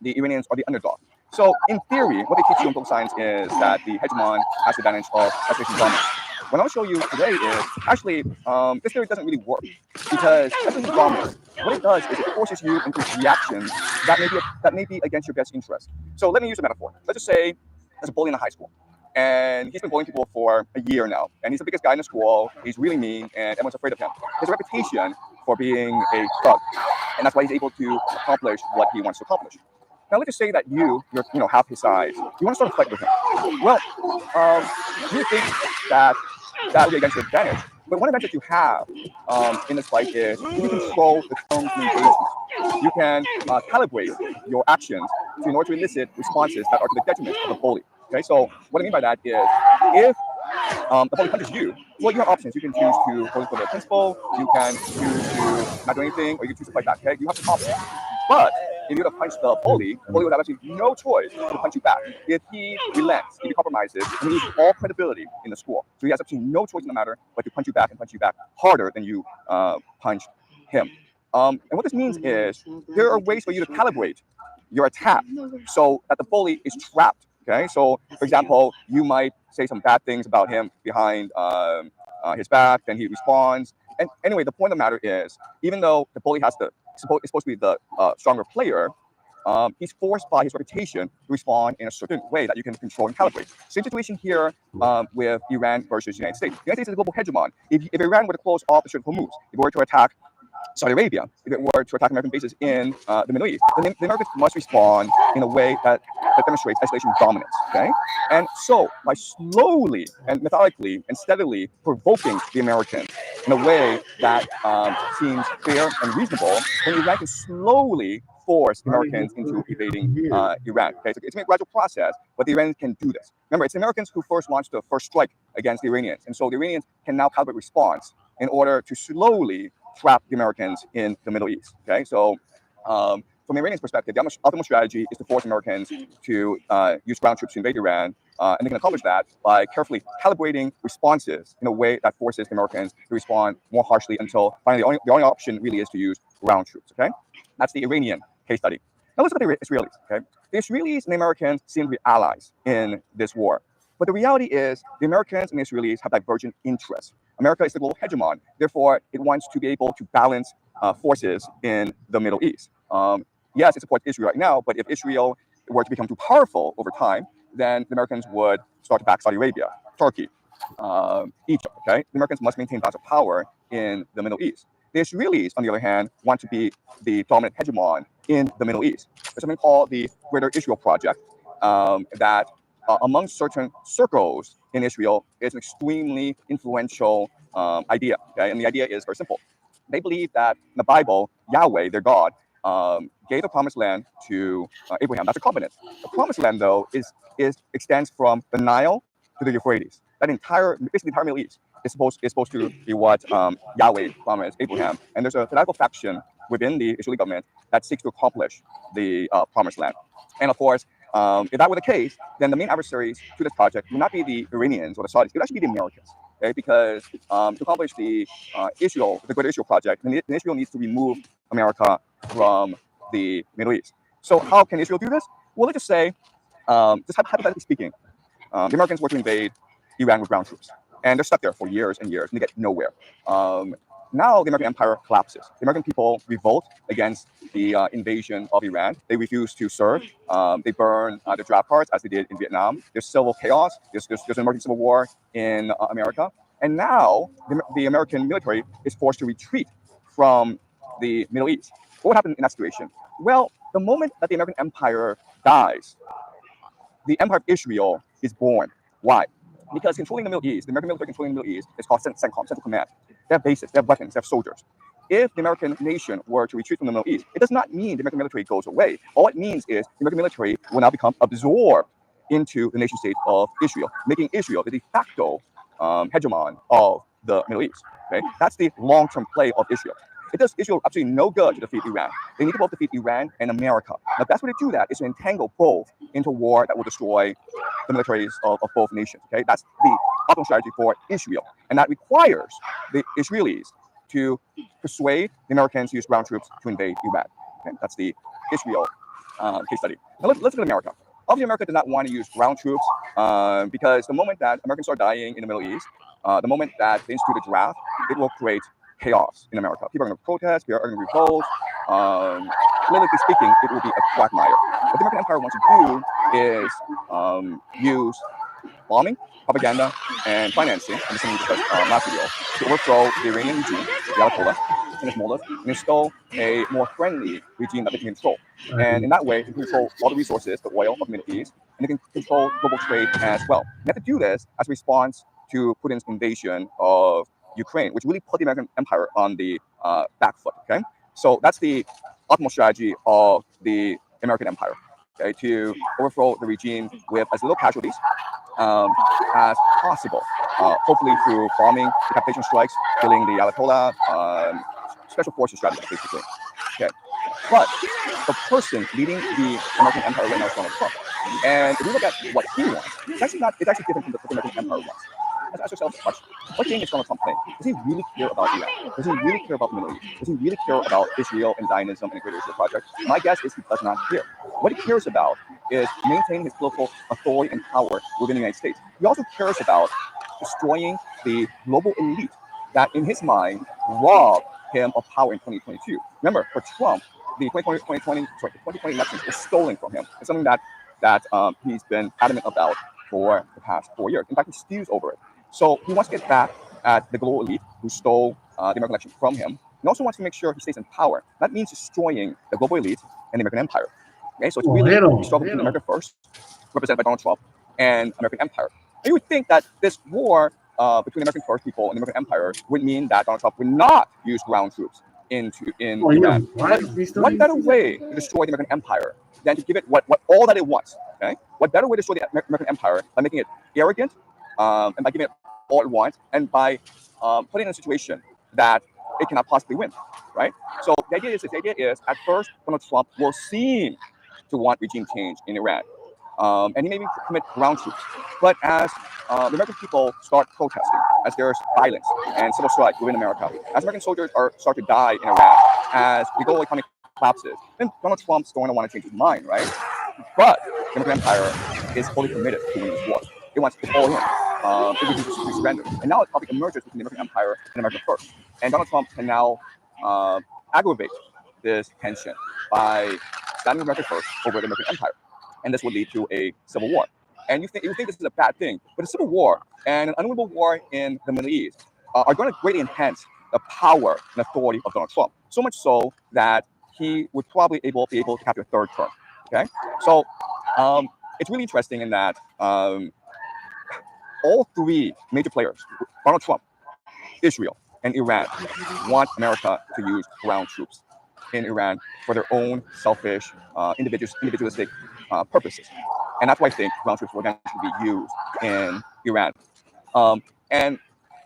the Iranians are the underdog. So in theory, what they teach you in political science is that the hegemon has the advantage of escalation dominance. What I'll show you today is actually this theory doesn't really work, because escalation dominance, what it does is it forces you into reactions that may be against your best interest. So let me use a metaphor. Let's just say there's a bully in a high school, and he's been bullying people for a year now, and he's the biggest guy in the school. He's really mean, and everyone's afraid of him. He has a reputation for being a thug, and that's why he's able to accomplish what he wants to accomplish. Now let's just say that you're half his size. You want to start a fight with him. Well, you think that would be against your advantage. But one advantage you have in this fight is you can control the terms and engagement. You can calibrate your actions in order to elicit responses that are to the detriment of the bully. Okay, so what I mean by that is, if the bully punches you, well, you have options. You can choose to go for the principal, you can choose to not do anything, or you can choose to fight back. Okay, you have some options. But if you were to punch the bully would have actually no choice to punch you back. If he relents, if he compromises, he loses all credibility in the school. So he has absolutely no choice in the matter but to punch you back harder than you punched him. And what this means is there are ways for you to calibrate your attack so that the bully is trapped. Okay, so for example, you might say some bad things about him behind his back, then he responds, And anyway, the point of the matter is, even though the bully is supposed to be the stronger player, he's forced by his reputation to respond in a certain way that you can control and calibrate. Same situation here with Iran versus the United States. The United States is a global hegemon. If Iran were to close off the Strait of Hormuz, if it were to attack Saudi Arabia, if it were to attack American bases in the Middle East, then the Americans must respond in a way that demonstrates escalation dominance, okay? And so by slowly and methodically and steadily provoking the Americans in a way that seems fair and reasonable, then Iran can slowly force the Americans into evading Iran, okay? So it's a gradual process, but the Iranians can do this. Remember, it's the Americans who first launched the first strike against the Iranians, and so the Iranians can now calibrate response in order to slowly trap the Americans in the Middle East. Okay, so from the Iranians' perspective, the optimal strategy is to force Americans to use ground troops to invade Iran, and they can accomplish that by carefully calibrating responses in a way that forces the Americans to respond more harshly until finally the only option really is to use ground troops. Okay, that's the Iranian case study. Now let's look at the Israelis. Okay, the Israelis and the Americans seem to be allies in this war. But the reality is the Americans and the Israelis have divergent interests. America is the global hegemon. Therefore, it wants to be able to balance forces in the Middle East. Yes, it supports Israel right now, but if Israel were to become too powerful over time, then the Americans would start to back Saudi Arabia, Turkey, Egypt. Okay, the Americans must maintain balance of power in the Middle East. The Israelis, on the other hand, want to be the dominant hegemon in the Middle East. There's something called the Greater Israel Project that among certain circles in Israel is an extremely influential idea. Okay? And the idea is very simple. They believe that in the Bible, Yahweh, their God, gave the promised land to Abraham. That's a covenant. The promised land, though, extends from the Nile to the Euphrates. That basically the entire Middle East is supposed to be what Yahweh promised Abraham. And there's a fanatical faction within the Israeli government that seeks to accomplish the promised land. And of course, if that were the case, then the main adversaries to this project would not be the Iranians or the Saudis. It would actually be the Americans. Okay? Because to accomplish the Greater Israel Project, then Israel needs to remove America from the Middle East. So how can Israel do this? Well, let's just say, just hypothetically speaking, the Americans were to invade Iran with ground troops. And they're stuck there for years and years, and they get nowhere. Now the American empire collapses. The American people revolt against the invasion of Iran. They refuse to serve. They burn their draft cards, as they did in Vietnam. There's civil chaos. There's an emerging civil war in America. And now the American military is forced to retreat from the Middle East. What would happen in that situation? Well, the moment that the American empire dies, the empire of Israel is born. Why? Because controlling the Middle East, the American military controlling the Middle East is called CENTCOM, Central Command. They have bases, they have weapons, they have soldiers. If the American nation were to retreat from the Middle East, it does not mean the American military goes away. All it means is the American military will now become absorbed into the nation state of Israel, making Israel the de facto hegemon of the Middle East. Okay? That's the long-term play of Israel. It does Israel absolutely no good to defeat Iran. They need to both defeat Iran and America. The best way to do that is to entangle both into war that will destroy the militaries of both nations. Okay, that's the optimal strategy for Israel, and that requires the Israelis to persuade the Americans to use ground troops to invade Iran. Okay? That's the Israel case study. Now let's look at America. Obviously, America does not want to use ground troops because the moment that Americans start dying in the Middle East, the moment that they institute a draft, it will create chaos in America. People are going to protest, people are going to revolt. Politically speaking, it will be a quagmire. What the American empire wants to do is use bombing, propaganda, and financing, and this is what we discussed last video, to overthrow the Iranian regime, the Ayatollah, and install a more friendly regime that they can control. And in that way, they can control all the resources, the oil of the Middle East, and they can control global trade as well. They have to do this as a response to Putin's invasion of Ukraine, which really put the American empire on the back foot. Okay, so that's the optimal strategy of the American empire. Okay, to overthrow the regime with as little casualties as possible. Hopefully through bombing, decapitation strikes, killing the Ayatollah, special forces strategy, basically. Okay, but the person leading the American empire right now is Donald Trump. And if we look at what he wants, it's actually different from what the American empire wants. Let's ask yourself the question: what game is Donald Trump playing? Does he really care about Iran? Does he really care about the Middle East? Does he really care about Israel and Zionism and the Greater Israel Project? My guess is he does not care. What he cares about is maintaining his political authority and power within the United States. He also cares about destroying the global elite that in his mind robbed him of power in 2022. Remember, for Trump, the 2020 elections were stolen from him. It's something that he's been adamant about for the past 4 years. In fact, he stews over it. So he wants to get back at the global elite who stole the American election from him. He also wants to make sure he stays in power. That means destroying the global elite and the American empire. Okay, so it's really a struggle between America First, represented by Donald Trump, and American empire. And you would think that this war between American First people and the American empire would mean that Donald Trump would not use ground troops in Iran. What better way to destroy the American empire than to give it what all that it wants? Okay, what better way to destroy the American empire by making it arrogant, and by giving it all it wants, and by putting it in a situation that it cannot possibly win, right? So the idea is at first Donald Trump will seem to want regime change in Iran, and he may commit ground troops. But as the American people start protesting, as there's violence and civil strife within America, as American soldiers start to die in Iran, as the global economy collapses, then Donald Trump's going to want to change his mind, right? But the American empire is fully committed to winning this war. It wants to all in. It refuses to surrender. And now a topic emerges between the American empire and America First. And Donald Trump can now aggravate this tension by standing America First over the American empire. And this would lead to a civil war. And you think this is a bad thing, but a civil war and an unwinnable war in the Middle East are going to greatly enhance the power and authority of Donald Trump. So much so that he would probably be able to capture a third term. Okay, so it's really interesting in that all three major players, Donald Trump, Israel, and Iran, want America to use ground troops in Iran for their own selfish, individualistic purposes. And that's why I think ground troops will eventually be used in Iran. And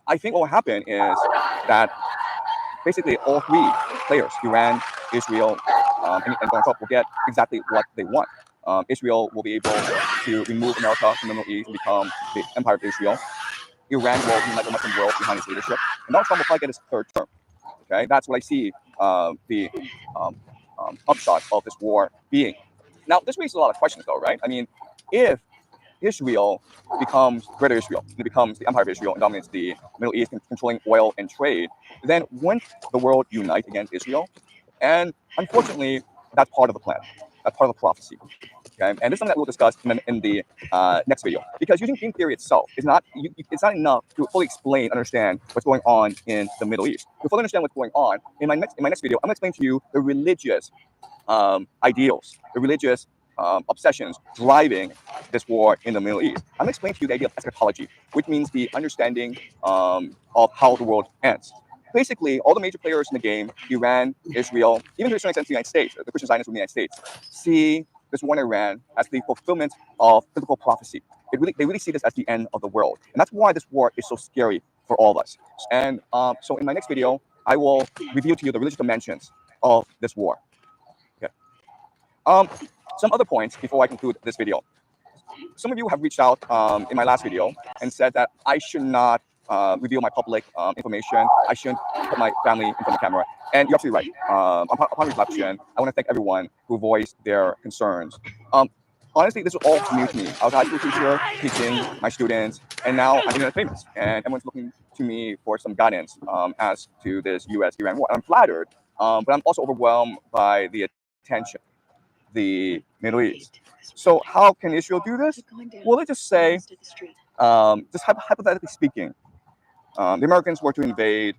I think what will happen is that basically all three players, Iran, Israel, and Donald Trump, will get exactly what they want. Israel will be able to remove America from the Middle East and become the empire of Israel. Iran will unite the Muslim world behind his leadership. And Donald Trump will probably get his third term. Okay, that's what I see the upshot of this war being. Now, this raises a lot of questions, though, right? I mean, if Israel becomes Greater Israel, and it becomes the empire of Israel and dominates the Middle East, controlling oil and trade, then wouldn't the world unite against Israel? And unfortunately, that's part of the plan. That's part of the prophecy. Okay, and this is something that we'll discuss in the next video. Because using game theory itself is it's not enough to fully explain, understand what's going on in the Middle East. To fully understand what's going on, in my next video, I'm going to explain to you the religious ideals, the religious obsessions driving this war in the Middle East. I'm going to explain to you the idea of eschatology, which means the understanding of how the world ends. Basically, all the major players in the game, Iran, Israel, even to a certain extent the United States, the Christian Zionists in the United States, see this war in Iran as the fulfillment of biblical prophecy. They really see this as the end of the world. And that's why this war is so scary for all of us. And so in my next video, I will reveal to you the religious dimensions of this war. Okay. Some other points before I conclude this video. Some of you have reached out in my last video and said that I should not reveal my public information. I shouldn't put my family in front of the camera. And you're absolutely right. Upon reflection, I want to thank everyone who voiced their concerns. Honestly, this was all new to me. I was a high school teacher teaching my students, and now I'm internet famous. And everyone's looking to me for some guidance as to this US-Iran war. I'm flattered, but I'm also overwhelmed by the attention, the Middle East. So how can Israel do this? Well, let's just say, just hypothetically speaking, the Americans were to invade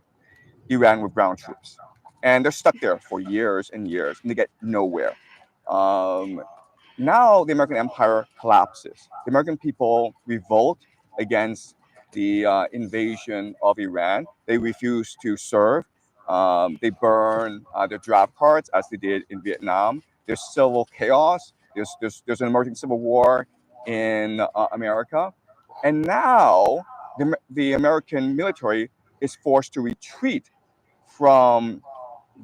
Iran with ground troops, and they're stuck there for years and years, and they get nowhere. Now the American empire collapses. The American people revolt against the invasion of Iran. They refuse to serve. They burn their draft cards as they did in Vietnam. There's civil chaos. There's an emerging civil war in America. And now the American military is forced to retreat from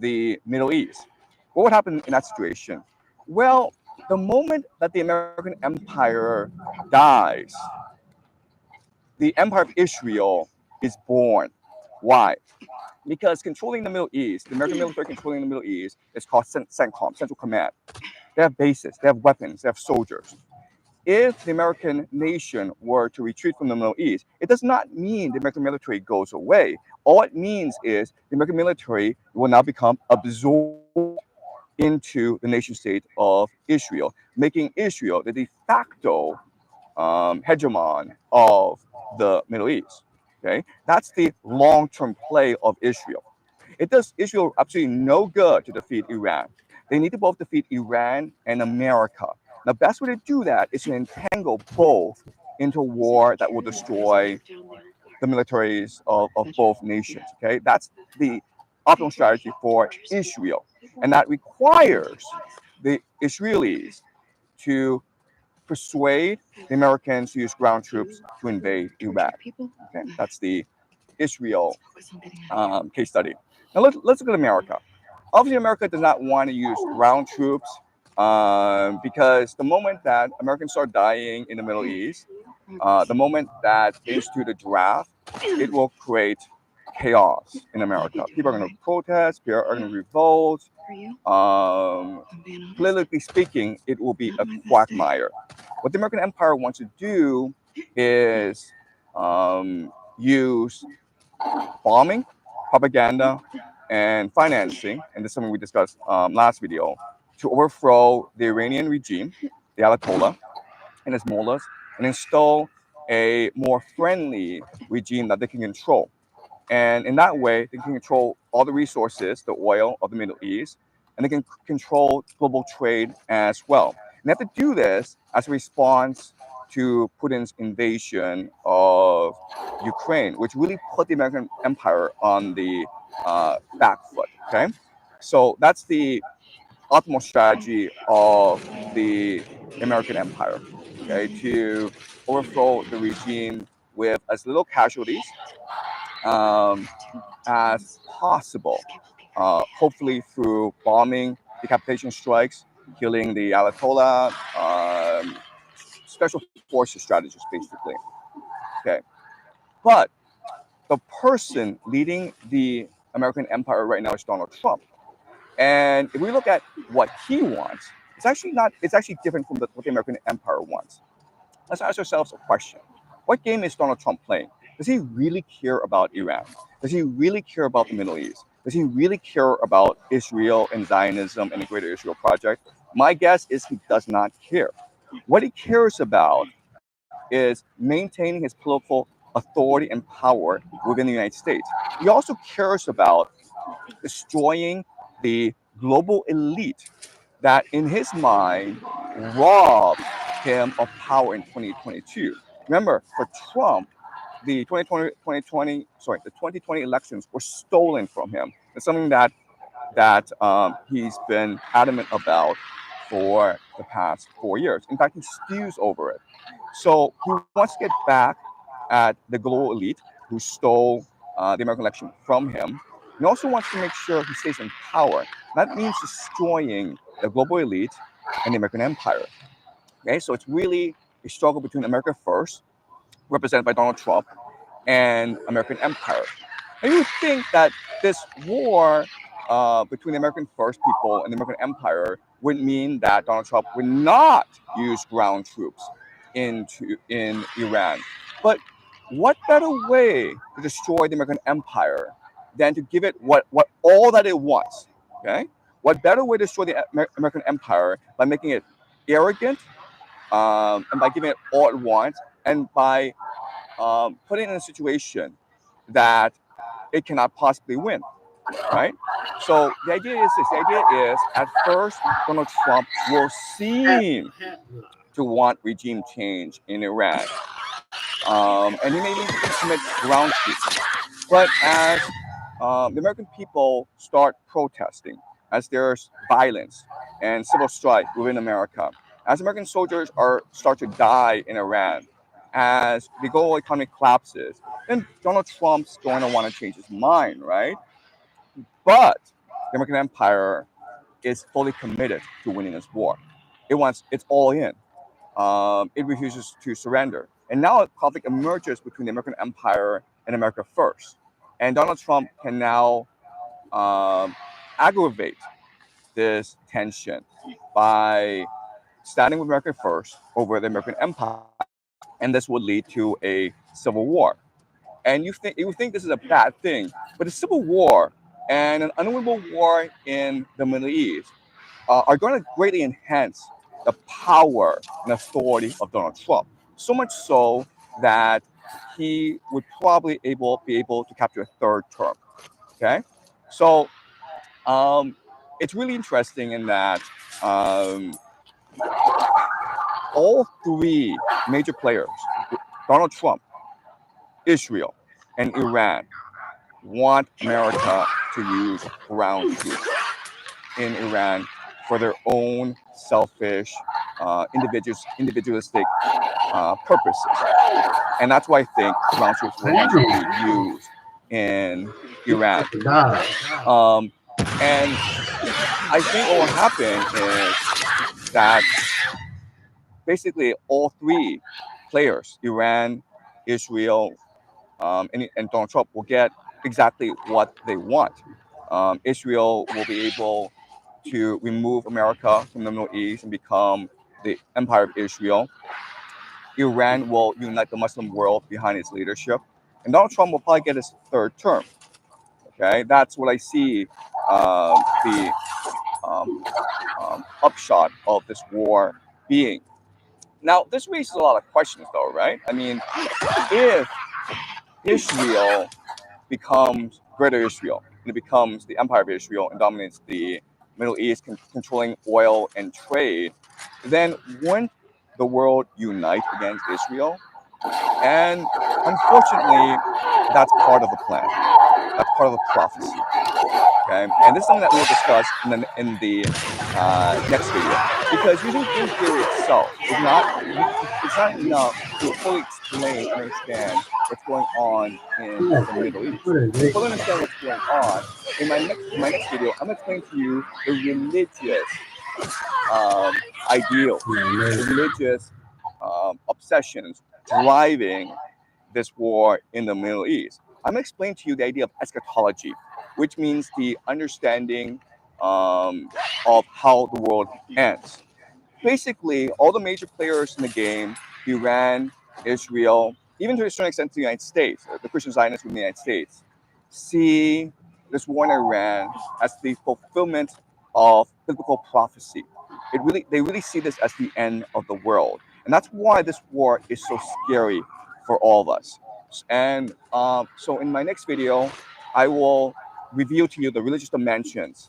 the Middle East. What would happen in that situation? Well, the moment that the American empire dies, the empire of Israel is born. Why? Because controlling the Middle East, the American military controlling the Middle East is called CENTCOM, Central Command. They have bases, they have weapons, they have soldiers. if the American nation were to retreat from the Middle East, it does not mean the American military goes away. All it means is the American military will now become absorbed into the nation state of Israel, making Israel the de facto hegemon of the Middle East. Okay, that's the long-term play of Israel. It does Israel absolutely no good to defeat Iran. They need to both defeat Iran and America. The best way to do that is to entangle both into a war that will destroy the militaries of both nations. Okay, that's the optimal strategy for Israel, and that requires the Israelis to persuade the Americans to use ground troops to invade Iraq. Okay, that's the Israel case study. Now let's look at America. Obviously, America does not want to use ground troops because the moment that Americans start dying in the Middle East, the moment that they institute a draft, it will create chaos in America. People are going to protest, people are going to revolt. Politically speaking, it will be a quagmire. What the American Empire wants to do is use bombing, propaganda, and financing, and this is something we discussed last video, to overthrow the Iranian regime, the Ayatollah, and its mullahs, and install a more friendly regime that they can control. And in that way, they can control all the resources, the oil of the Middle East, and they can control global trade as well. And they have to do this as a response to Putin's invasion of Ukraine, which really put the American Empire on the back foot. Okay, so that's the optimal strategy of the American Empire. Okay, to overthrow the regime with as little casualties as possible, hopefully through bombing, decapitation strikes, killing the Ayatollah, special forces strategists, basically. Okay, but the person leading the American empire right now is Donald Trump, and if we look at what he wants, it's actually not. It's actually different from what the American empire wants. Let's ask ourselves a question: what game is Donald Trump playing? Does he really care about Iran? Does he really care about the Middle East? Does he really care about Israel and Zionism and the Greater Israel Project? My guess is he does not care. What he cares about is maintaining his political authority and power within the United States. He also cares about destroying the global elite that, in his mind, robbed him of power in 2022. Remember, for Trump, the 2020 elections were stolen from him. It's something that he's been adamant about for the past 4 years. In fact, he stews over it. So he wants to get back at the global elite who stole the American election from him. He also wants to make sure he stays in power. That means destroying the global elite and the American empire. Okay, so it's really a struggle between America First, represented by Donald Trump, and American empire. And you would think that this war between the American First people and the American empire would mean that Donald Trump would not use ground troops in Iran. But what better way to destroy the American empire than to give it what all that it wants? Okay, what better way to destroy the American empire by making it arrogant, and by giving it all it wants, and by putting it in a situation that it cannot possibly win, right? So the idea is this. The idea is, at first, Donald Trump will seem to want regime change in Iran, and he may even commit ground troops. But as the American people start protesting, as there's violence and civil strife within America, as American soldiers start to die in Iran, as the global economy collapses, then Donald Trump's going to want to change his mind, right? But the American empire is fully committed to winning this war. It's all in. It refuses to surrender. And now a conflict emerges between the American empire and America First. And Donald Trump can now aggravate this tension by standing with America first over the American empire, and this would lead to a civil war. And you would think this is a bad thing, but a civil war and an unwinnable war in the Middle East are going to greatly enhance the power and authority of Donald Trump. So much so that he would probably be able to capture a third term. Okay, so it's really interesting in that all three major players, Donald Trump, Israel, and Iran, want America to use ground troops in Iran for their own selfish, individualistic purposes. And that's why I think ground troops will eventually be used in Iran. And I think what will happen is that basically all three players, Iran, Israel, and Donald Trump, will get exactly what they want. Israel will be able to remove America from the Middle East and become the Empire of Israel. Iran will unite the Muslim world behind its leadership. And Donald Trump will probably get his third term. Okay, that's what I see the upshot of this war being. Now, this raises a lot of questions, though, right? I mean, if Israel becomes Greater Israel, and it becomes the Empire of Israel and dominates the Middle East, controlling oil and trade, then wouldn't the world unite against Israel? And unfortunately, that's part of the plan. That's part of the prophecy. Okay, and this is something that we'll discuss in the next video, because using game theory itself is not enough to fully explain and understand what's going on in the Middle East. To fully understand what's going on, in my next video, I'm going to explain to you the religious ideals, the religious obsessions driving this war in the Middle East. I'm going to explain to you the idea of eschatology, which means the understanding of how the world ends. Basically, all the major players in the game, Iran, Israel, even to a certain extent the United States, the Christian Zionists in the United States, see this war in Iran as the fulfillment of biblical prophecy. They really see this as the end of the world. And that's why this war is so scary for all of us. And so in my next video, I will reveal to you the religious dimensions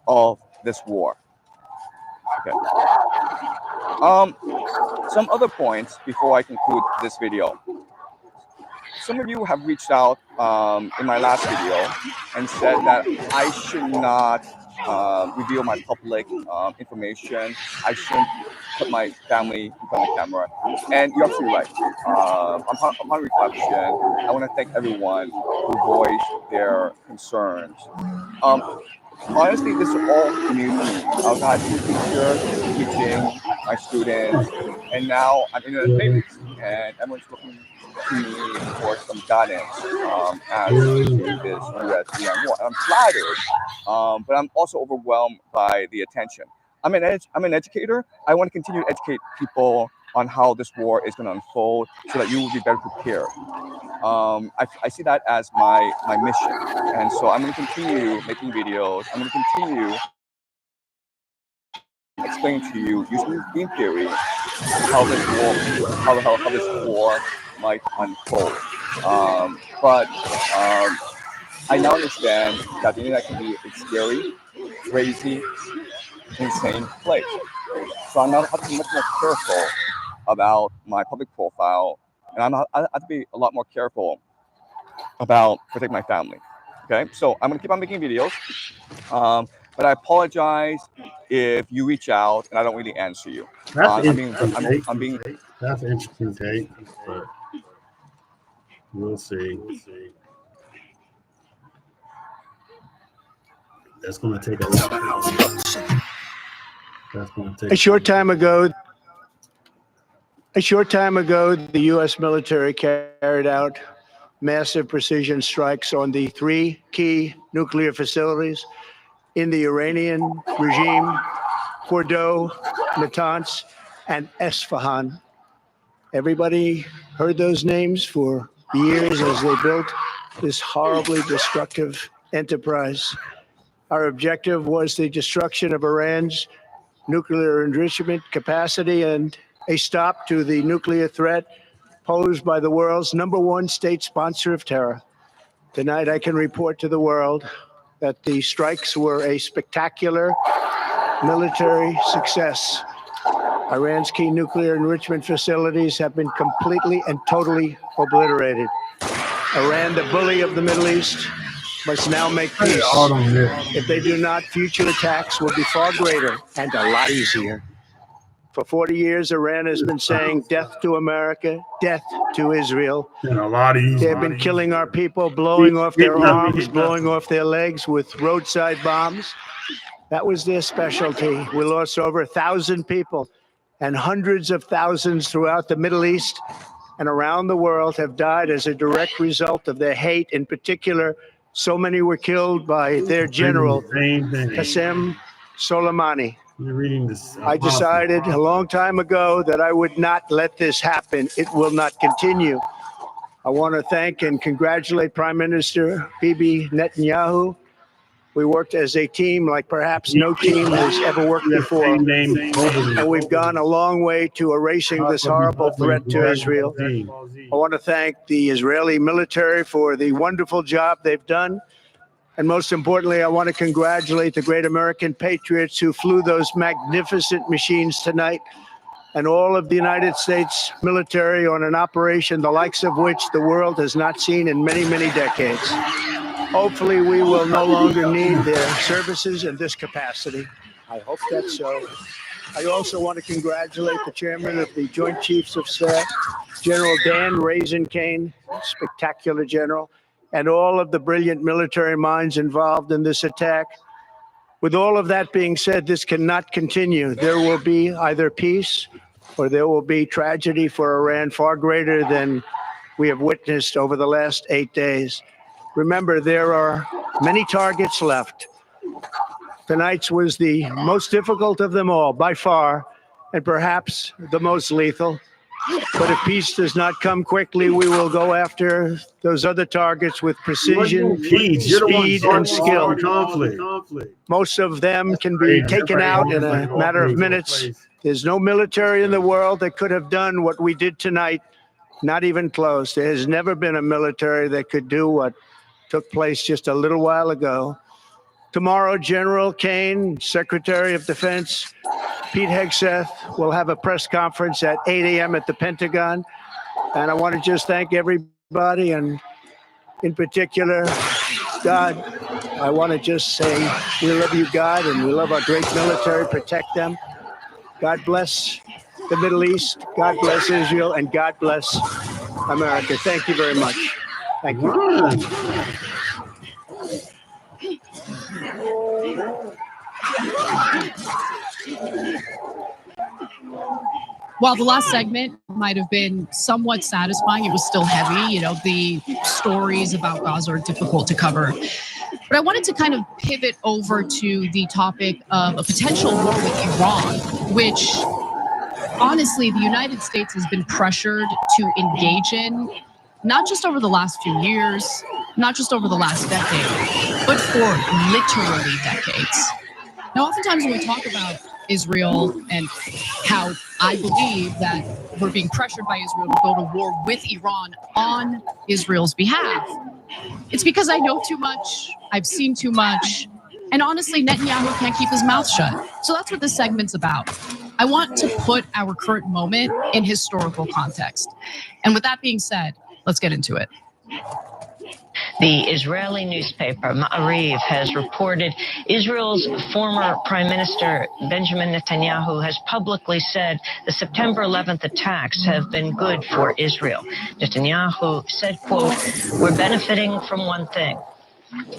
of this war. Okay. Some other points before I conclude this video. Some of you have reached out in my last video and said that I should not reveal my public information. I shouldn't put my family in front of the camera. And you're absolutely right. Upon reflection, I want to thank everyone who voiced their concerns. Honestly, this is all new to me. I was not a teacher teaching my students, and now I'm in the Navy, and everyone's looking to me for some guidance as to this U.S.-Iran war. And I'm flattered, but I'm also overwhelmed by the attention. I'm an educator. I want to continue to educate people on how this war is going to unfold so that you will be better prepared. I see that as my mission. And so I'm going to continue making videos. I'm going to continue explaining to you, using game theory, how this war might unfold. But I now understand that the internet can be a scary, crazy, insane place. So I'm now have to be much more careful about my public profile, and I have to be a lot more careful about protecting my family. Okay, so I'm gonna keep on making videos, but I apologize if you reach out and I don't really answer you. That's an interesting take, but we'll see. That's going to take a lot. A short time ago, the U.S. military carried out massive precision strikes on the 3 key nuclear facilities in the Iranian regime, Fordow, Natanz, and Esfahan. Everybody heard those names for years as they built this horribly destructive enterprise. Our objective was the destruction of Iran's nuclear enrichment capacity and a stop to the nuclear threat posed by the world's #1 state sponsor of terror. Tonight, I can report to the world that the strikes were a spectacular military success. Iran's key nuclear enrichment facilities have been completely and totally obliterated. Iran, the bully of the Middle East, must now make peace. If they do not, future attacks will be far greater and a lot easier. For 40 years, Iran has been saying death to America, death to Israel. They've been killing our people, blowing off their arms, blowing off their legs with roadside bombs. That was their specialty. We lost over 1,000 people, and hundreds of thousands throughout the Middle East and around the world have died as a direct result of their hate. In particular, so many were killed by their general, Qasem Soleimani. I decided a long time ago that I would not let this happen. It will not continue. I want to thank and congratulate Prime Minister Bibi Netanyahu. We worked as a team like perhaps no team has ever worked before. And we've gone a long way to erasing this horrible threat to Israel. I want to thank the Israeli military for the wonderful job they've done. And most importantly, I want to congratulate the great American patriots who flew those magnificent machines tonight, and all of the United States military on an operation the likes of which the world has not seen in many, many decades. Hopefully, we will no longer need their services in this capacity. I hope that's so. I also want to congratulate the chairman of the Joint Chiefs of Staff, General Dan Raisin-Kane, spectacular general, and all of the brilliant military minds involved in this attack. With all of that being said, this cannot continue. There will be either peace or there will be tragedy for Iran far greater than we have witnessed over the last 8 days. Remember, there are many targets left. Tonight's was the most difficult of them all, by far, and perhaps the most lethal. But if peace does not come quickly, we will go after those other targets with precision, speed, and skill. Most of them can be taken out in a matter of minutes. There's no military in the world that could have done what we did tonight, not even close. There has never been a military that could do what took place just a little while ago. Tomorrow, General Kane, Secretary of Defense, Pete Hegseth will have a press conference at 8 a.m. at the Pentagon. And I want to just thank everybody, and in particular, God. I want to just say we love you, God, and we love our great military. Protect them. God bless the Middle East. God bless Israel, and God bless America. Thank you very much. Thank you. While the last segment might have been somewhat satisfying, it was still heavy. You know, the stories about Gaza are difficult to cover. But I wanted to kind of pivot over to the topic of a potential war with Iran, which honestly, the United States has been pressured to engage in, not just over the last few years, not just over the last decade, but for literally decades. Now, oftentimes when we talk about Israel and how I believe that we're being pressured by Israel to go to war with Iran on Israel's behalf, it's because I know too much, I've seen too much, and honestly, Netanyahu can't keep his mouth shut. So that's what this segment's about. I want to put our current moment in historical context. And with that being said, let's get into it. The Israeli newspaper Ma'ariv has reported Israel's former Prime Minister Benjamin Netanyahu has publicly said the September 11th attacks have been good for Israel. Netanyahu said, quote, "We're benefiting from one thing,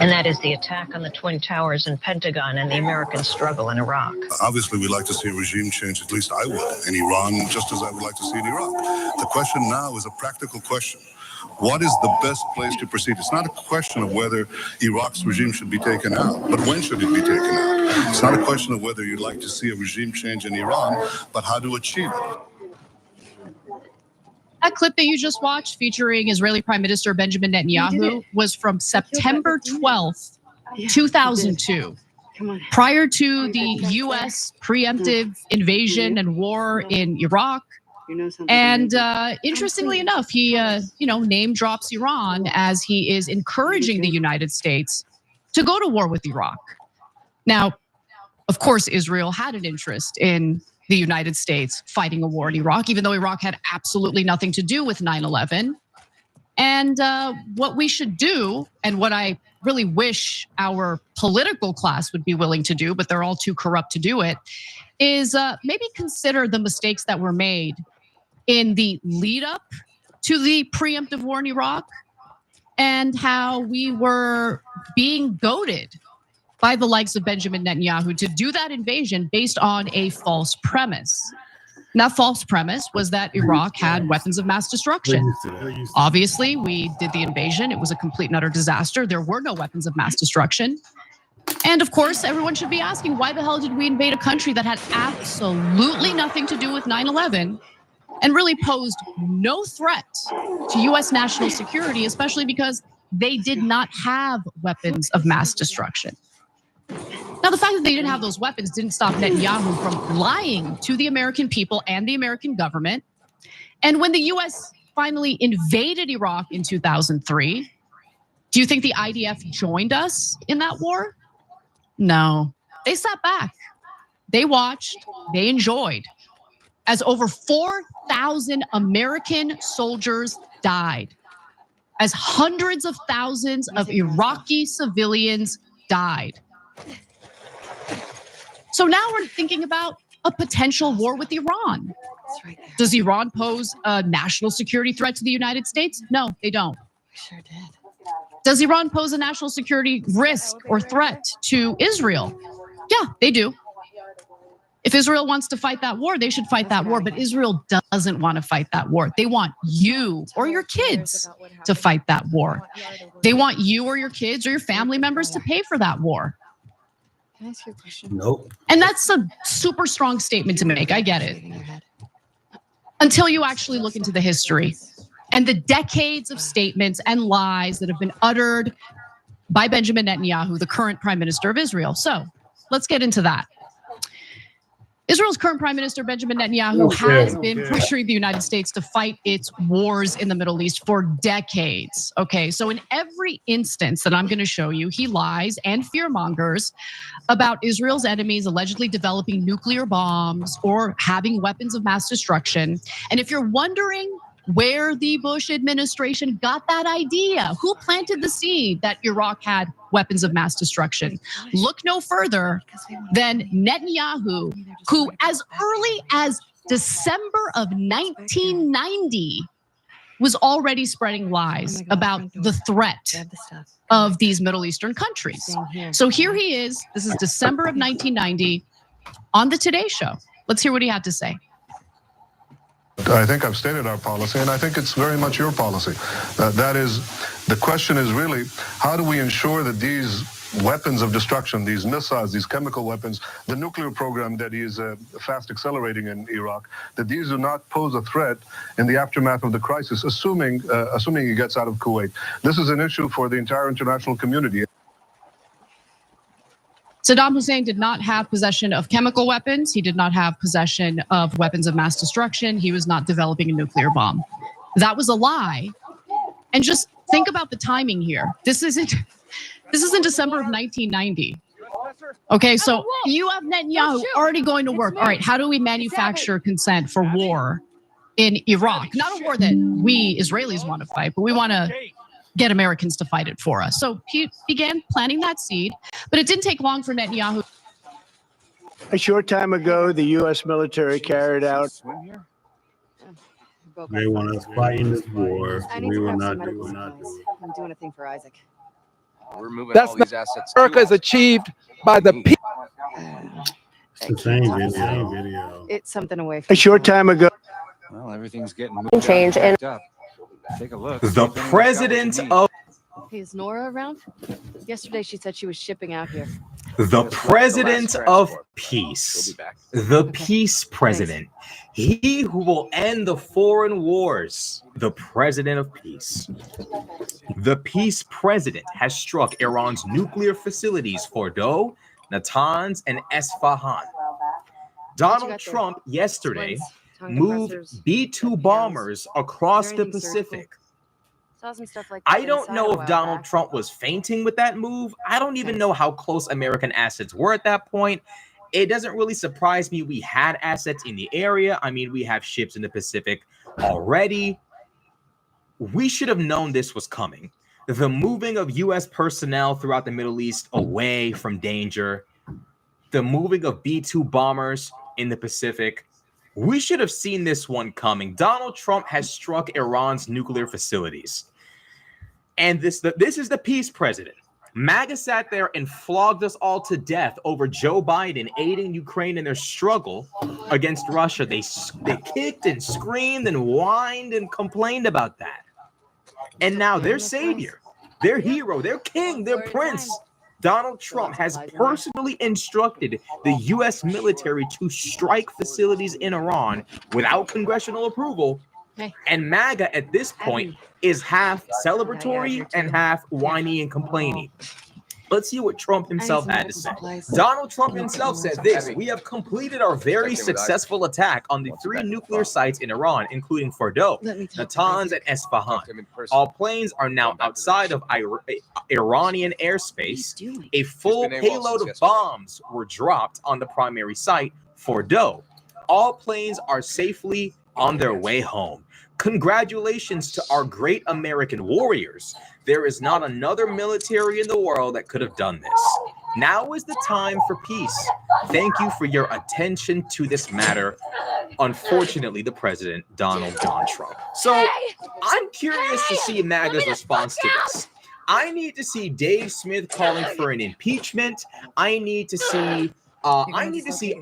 and that is the attack on the Twin Towers and Pentagon and the American struggle in Iraq." Obviously, we'd like to see a regime change, at least I would, in Iran, just as I would like to see in Iraq. The question now is a practical question. What is the best place to proceed? It's not a question of whether Iraq's regime should be taken out, but when should it be taken out? It's not a question of whether you'd like to see a regime change in Iran, but how to achieve it. That clip that you just watched featuring Israeli Prime Minister Benjamin Netanyahu was from September 12th, 2002. Prior to the U.S. preemptive invasion and war in Iraq. And interestingly enough, he, name drops Iran as he is encouraging the United States to go to war with Iraq. Now, of course, Israel had an interest in the United States fighting a war in Iraq, even though Iraq had absolutely nothing to do with 9/11. And what we should do, and what I really wish our political class would be willing to do, but they're all too corrupt to do it, is maybe consider the mistakes that were made in the lead up to the preemptive war in Iraq and how we were being goaded by the likes of Benjamin Netanyahu to do that invasion based on a false premise. And that false premise was that Iraq had weapons of mass destruction. Obviously, we did the invasion. It was a complete and utter disaster. There were no weapons of mass destruction. And of course, everyone should be asking, why the hell did we invade a country that had absolutely nothing to do with 9/11 and really posed no threat to US national security, especially because they did not have weapons of mass destruction? Now, the fact that they didn't have those weapons didn't stop Netanyahu from lying to the American people and the American government. And when the US finally invaded Iraq in 2003, do you think the IDF joined us in that war? No, they sat back. They watched, they enjoyed, as over 4,000 American soldiers died, as hundreds of thousands of Iraqi civilians died. So now we're thinking about a potential war with Iran. Does Iran pose a national security threat to the United States? No, they don't. Sure did. Does Iran pose a national security risk or threat to Israel? Yeah, they do. If Israel wants to fight that war, they should fight that war, but Israel doesn't want to fight that war. They want you or your kids to fight that war. They want you or your kids or your family members to pay for that war. Can I ask you a question? Nope. And that's a super strong statement to make. I get it. Until you actually look into the history and the decades of statements and lies that have been uttered by Benjamin Netanyahu, the current prime minister of Israel. So let's get into that. Israel's current prime minister, Benjamin Netanyahu, has been pressuring the United States to fight its wars in the Middle East for decades. Okay, so in every instance that I'm going to show you, he lies and fearmongers about Israel's enemies allegedly developing nuclear bombs or having weapons of mass destruction. And if you're wondering where the Bush administration got that idea, who planted the seed that Iraq had weapons of mass destruction, look no further than Netanyahu, who as early as December of 1990 was already spreading lies about the threat of these Middle Eastern countries. So here he is, this is December of 1990 on the Today Show. Let's hear what he had to say. I think I've stated our policy, and I think it's very much your policy. That is, the question is really, how do we ensure that these weapons of destruction, these missiles, these chemical weapons, the nuclear program that is fast accelerating in Iraq, that these do not pose a threat in the aftermath of the crisis, assuming it gets out of Kuwait. This is an issue for the entire international community. Saddam Hussein did not have possession of chemical weapons. He did not have possession of weapons of mass destruction. He was not developing a nuclear bomb. That was a lie. And just think about the timing here. This isn't December of 1990. Okay, so you have Netanyahu already going to work. All right, how do we manufacture consent for war in Iraq? Not a war that we Israelis want to fight, but we want to get Americans to fight it for us. So he began planting that seed, but it didn't take long for Netanyahu. A short time ago, the U.S. military carried out. They want us fighting this war. We will not do it. I'm doing a thing for Isaac. We're moving That's all these assets. America is achieved by the people. It's the same video. It's something away from A short time ago. Well, everything's getting change and up. Take a look. The president of Hey, is Nora around? Yesterday she said she was shipping out here. the president of peace, the peace president, he who will end the foreign wars, the president of peace. The peace president has struck Iran's nuclear facilities Fordow, Natanz, and Esfahan. Donald Trump yesterday moved B-2 bombers across the Pacific. Some stuff like I don't know if Donald Trump was fainting with that move. I don't even know how close American assets were at that point. It doesn't really surprise me we had assets in the area. I mean, we have ships in the Pacific already. We should have known this was coming. The moving of U.S. personnel throughout the Middle East away from danger, the moving of B-2 bombers in the Pacific. We should have seen this one coming. Donald Trump has struck Iran's nuclear facilities. And this is the peace president. MAGA sat there and flogged us all to death over Joe Biden aiding Ukraine in their struggle against Russia. They kicked and screamed and whined and complained about that. And now their savior, their hero, their king, their prince, Donald Trump has personally instructed the U.S. military to strike facilities in Iran without congressional approval. And MAGA at this point is half celebratory and half whiny and complaining. Let's see what Trump himself had to say. Donald Trump himself said this: "We have completed our very successful attack on the 3 nuclear sites in Iran, including Fordow, Natanz, and Esfahan. All planes are now outside of Iranian airspace. A full payload of bombs were dropped on the primary site, Fordow. All planes are safely on their way home. Congratulations to our great American warriors. There is not another military in the world that could have done this. Now is the time for peace. Thank you for your attention to this matter. Unfortunately, the president, Donald John Trump." So I'm curious to see MAGA's response to this. I need to see Dave Smith calling for an impeachment. I need to see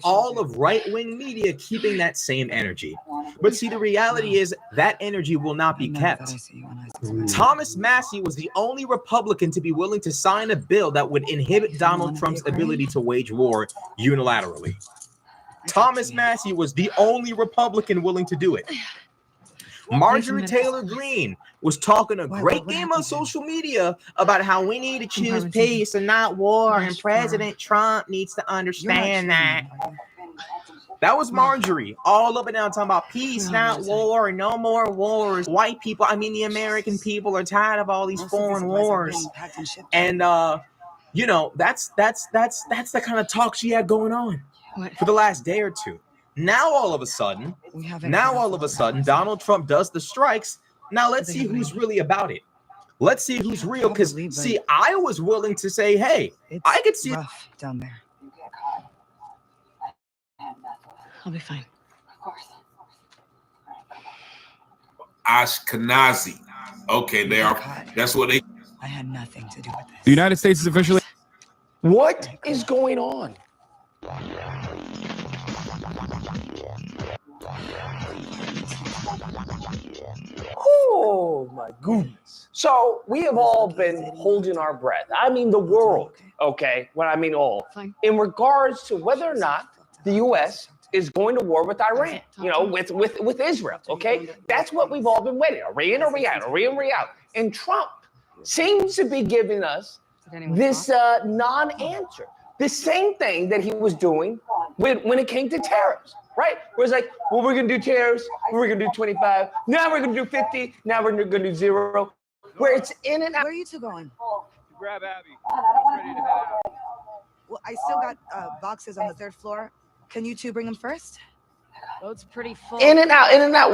all of right-wing media keeping that same energy. But see, the reality is that energy will not be kept. Thomas Massey was the only Republican to be willing to sign a bill that would inhibit Donald Trump's ability to wage war unilaterally. Thomas Massey was the only Republican willing to do it. Marjorie Taylor Greene was talking a great game on social media about how we need to choose peace and not war, and President Trump needs to understand that. That was Marjorie, all up and down talking about peace, not war, and no more wars. White people, I mean the American people, are tired of all these foreign wars. And you know, that's the kind of talk she had going on for the last day or two. Now all of a sudden, Donald Trump does the strikes. Now let's see who's really about it. Let's see who's real. Because see, I was willing to say, hey, I could see rough down there. I'll be fine. Of course. Ashkenazi. Okay, they are. That's what they. I had nothing to do with this. The United States is officially. What is going on? Oh my goodness. So we have all been holding our breath. I mean the world, okay? When I mean all. In regards to whether or not the U.S. is going to war with Iran, you know, with Israel, okay? That's what we've all been waiting. Are we in or we out? Are we in or we out? And Trump seems to be giving us this non-answer. The same thing that he was doing when it came to tariffs, right? Where it's like, well, we're going to do tariffs, we're going to do 25, now we're going to do 50, now we're going to do 0. Where it's in and out. Where are you two going? Grab Abby. Ready to head out. Well, I still got boxes on the 3rd floor. Can you two bring them first? Road's pretty full. In and out, in and out.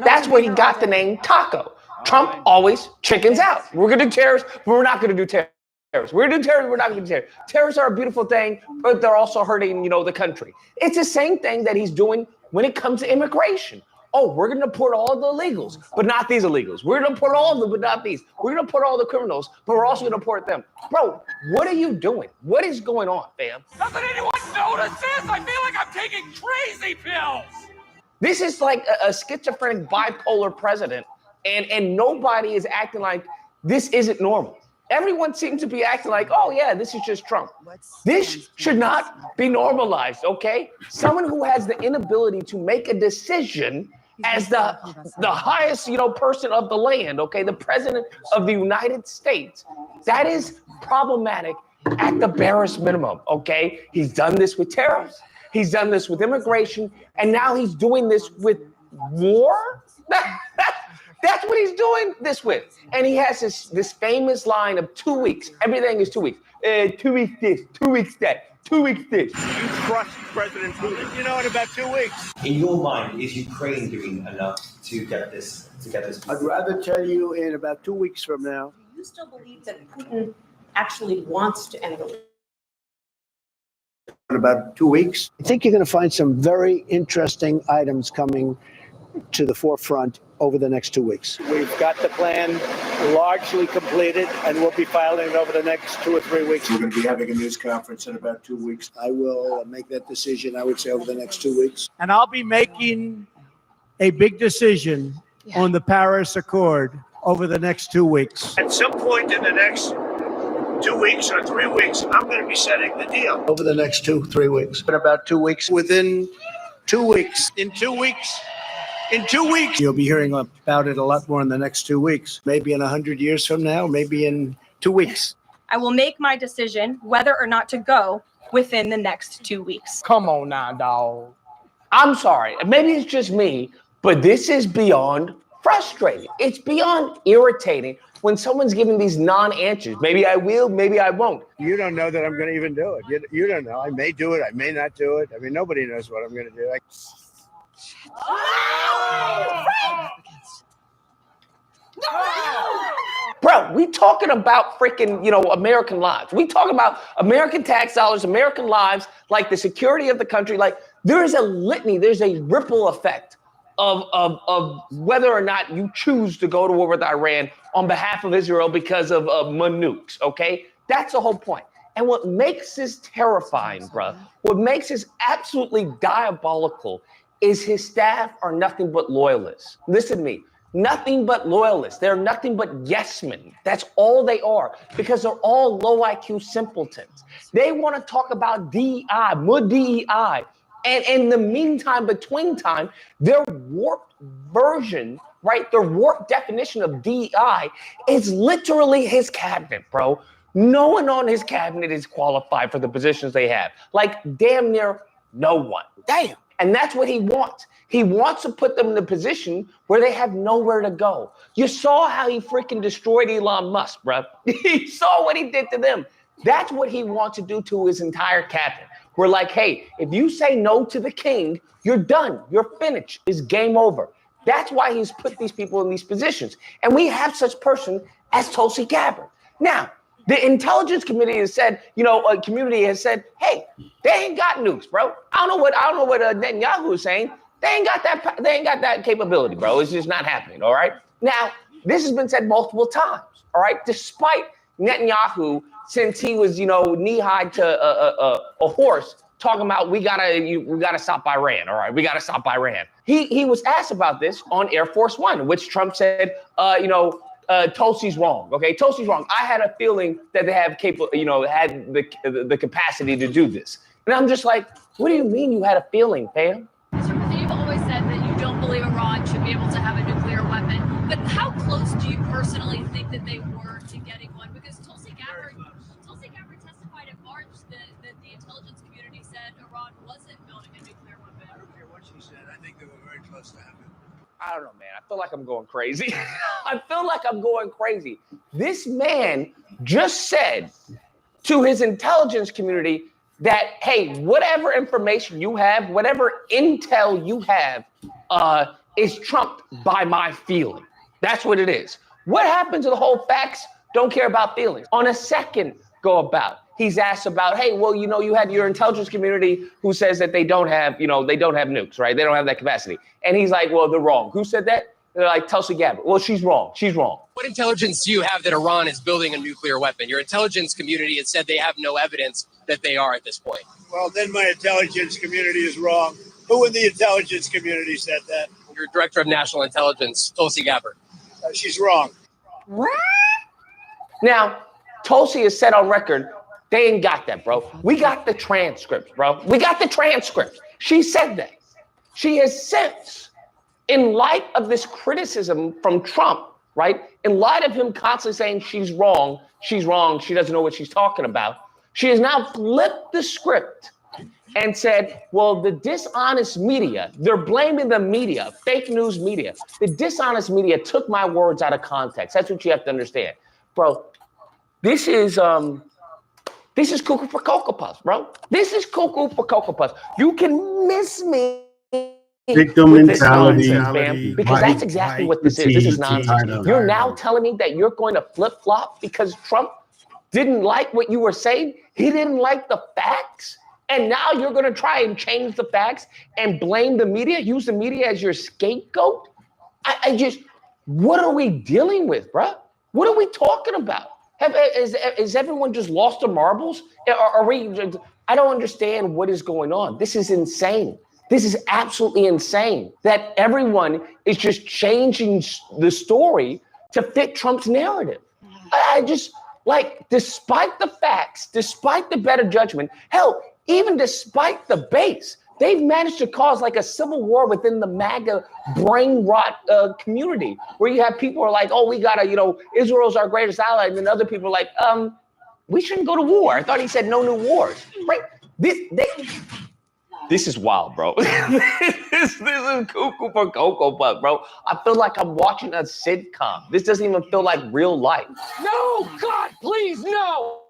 That's where he got the name Taco. Trump always chickens out. We're going to do tariffs, but we're not going to do tariffs. We're going to do tariffs, we're not going to do tariffs. Tariffs are a beautiful thing, but they're also hurting, you know, the country. It's the same thing that he's doing when it comes to immigration. Oh, we're going to deport all the illegals, but not these illegals. We're going to deport all of them, but not these. We're going to deport all the criminals, but we're also going to deport them. Bro, what are you doing? What is going on, fam? Doesn't anyone notice this? I feel like I'm taking crazy pills. This is like a schizophrenic bipolar president And nobody is acting like this isn't normal. Everyone seems to be acting like, oh yeah, this is just Trump. This should not be normalized, okay? Someone who has the inability to make a decision as the highest, person of the land, okay, the president of the United States, that is problematic at the barest minimum, okay? He's done this with tariffs, he's done this with immigration, and now he's doing this with war? That's what he's doing this with. And he has this famous line of 2 weeks. Everything is 2 weeks. 2 weeks this, 2 weeks that, 2 weeks this. You trust President Putin? You know, in about 2 weeks. In your mind, is Ukraine doing enough to get this? I'd rather tell you in about 2 weeks from now. Do you still believe that Putin actually wants to end the war? In about 2 weeks, I think you're going to find some very interesting items coming to the forefront over the next 2 weeks. We've got the plan largely completed, and we'll be filing it over the next 2 or 3 weeks. We're going to be having a news conference in about 2 weeks. I will make that decision, I would say, over the next 2 weeks. And I'll be making a big decision on the Paris Accord over the next 2 weeks. At some point in the next 2 weeks or 3 weeks, I'm going to be setting the deal. Over the next 2-3 weeks. In about 2 weeks. Within 2 weeks. In 2 weeks. In 2 weeks. You'll be hearing about it a lot more in the next 2 weeks. Maybe in 100 years from now, maybe in 2 weeks. I will make my decision whether or not to go within the next 2 weeks. Come on now, dog. I'm sorry. Maybe it's just me, but this is beyond frustrating. It's beyond irritating when someone's giving these non-answers. Maybe I will, maybe I won't. You don't know that I'm going to even do it. You don't know. I may do it. I may not do it. I mean, nobody knows what I'm going to do. Bro, we talking about freaking, American lives. We talking about American tax dollars, American lives, like the security of the country. Like there's a litany, there's a ripple effect of whether or not you choose to go to war with Iran on behalf of Israel because of nukes, okay? That's the whole point. And what makes this terrifying, bro, what makes this absolutely diabolical is his staff are nothing but loyalists. Listen to me, nothing but loyalists. They're nothing but yes men. That's all they are, because they're all low IQ simpletons. They want to talk about DEI, more DEI. And in the meantime, between time, their warped version, right? Their warped definition of DEI is literally his cabinet, bro. No one on his cabinet is qualified for the positions they have. Like damn near no one. Damn. And that's what he wants. He wants to put them in a position where they have nowhere to go. You saw how he freaking destroyed Elon Musk, bro. You saw what he did to them. That's what he wants to do to his entire cabinet. We're like, hey, if you say no to the king, you're done. You're finished. It's game over. That's why he's put these people in these positions. And we have such person as Tulsi Gabbard. Now, the intelligence committee has said, a community has said, hey, they ain't got nukes, bro. I don't know what Netanyahu is saying. They ain't got that capability, bro. It's just not happening, all right? Now, this has been said multiple times, all right? Despite Netanyahu, since he was, knee-high to a horse, talking about we gotta stop Iran, all right? We gotta stop Iran. He was asked about this on Air Force One, which Trump said, Tulsi's wrong. Okay, Tulsi's wrong. I had a feeling that they have had the capacity to do this, and I'm just like, what do you mean you had a feeling, fam? You've always said that you don't believe Iran should be able to have a nuclear weapon, but how close do you personally think that they were to getting one? Because Tulsi Gabbard testified in March that the intelligence community said Iran wasn't building a nuclear weapon. I don't care what she said. I think they were very close to having it. I don't know, man. I feel like I'm going crazy. This man just said to his intelligence community that, hey, whatever information you have, whatever intel you have is trumped by my feeling. That's what it is. What happens to the whole facts? Don't care about feelings. On a second go about, he's asked about, hey, well, you had your intelligence community who says that they don't have nukes, right? They don't have that capacity. And he's like, well, they're wrong. Who said that? They're like, Tulsi Gabbard. Well, she's wrong. She's wrong. What intelligence do you have that Iran is building a nuclear weapon? Your intelligence community has said they have no evidence that they are at this point. Well, then my intelligence community is wrong. Who in the intelligence community said that? Your director of national intelligence, Tulsi Gabbard. She's wrong. Now, Tulsi has said on record, they ain't got that, bro. We got the transcripts, bro. We got the transcripts. She said that. She has since, in light of this criticism from Trump, right? In light of him constantly saying she's wrong, she doesn't know what she's talking about. She has now flipped the script and said, well, the dishonest media, they're blaming the media, fake news media. The dishonest media took my words out of context. That's what you have to understand. Bro, this is cuckoo for Cocoa Puffs, bro. This is cuckoo for Cocoa Puffs. You can miss me Victim with this mentality, nonsense, man, because that's exactly what this is. This is nonsense. You're now telling me that you're going to flip-flop because Trump didn't like what you were saying? He didn't like the facts? And now you're going to try and change the facts and blame the media, use the media as your scapegoat? What are we dealing with, bro? What are we talking about? Is everyone just lost their marbles? I don't understand what is going on. This is insane. This is absolutely insane that everyone is just changing the story to fit Trump's narrative. Despite the facts, despite the better judgment, hell, even despite the base, they've managed to cause like a civil war within the MAGA brain rot community, where you have people are like, oh, we gotta, Israel's our greatest ally, and then other people are like, we shouldn't go to war. I thought he said no new wars, right? This is wild, bro. This is cuckoo for Cocoa Puff, bro. I feel like I'm watching a sitcom. This doesn't even feel like real life. No, God, please, no.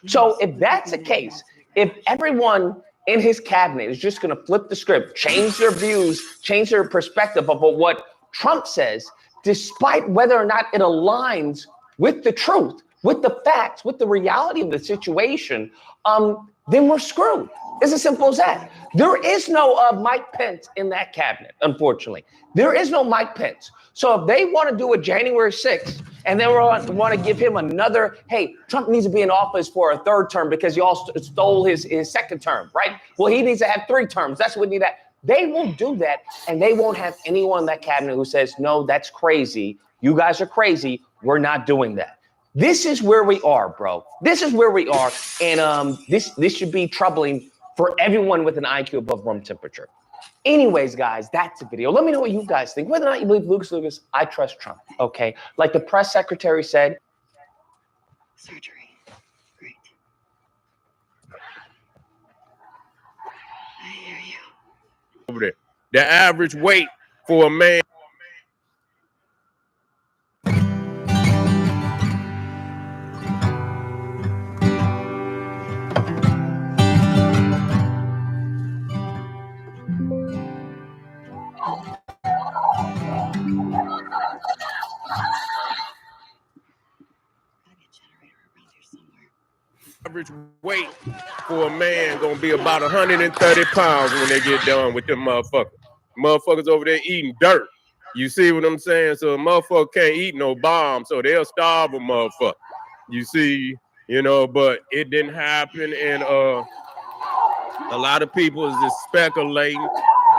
So if that's the case, if everyone in his cabinet is just going to flip the script, change their views, change their perspective of what Trump says, despite whether or not it aligns with the truth, with the facts, with the reality of the situation, then we're screwed. It's as simple as that. There is no Mike Pence in that cabinet, unfortunately. There is no Mike Pence. So if they want to do a January 6th and they want to give him another, hey, Trump needs to be in office for a third term because y'all stole his second term, right? Well, he needs to have 3 terms. That's what we need. They will do that, and they won't have anyone in that cabinet who says, no, that's crazy. You guys are crazy. We're not doing that. This is where we are, bro. This is where we are, and this should be troubling for everyone with an IQ above room temperature. Anyways, guys, that's the video. Let me know what you guys think. Whether or not you believe Lucas, I trust Trump, okay? Like the press secretary said. Surgery. Great. I hear you. Over there. The average weight for a man. Average weight for a man gonna be about 130 pounds when they get done with them motherfuckers. Motherfuckers over there eating dirt. You see what I'm saying? So a motherfucker can't eat no bomb, so they'll starve a motherfucker. You see, but it didn't happen, and a lot of people is just speculating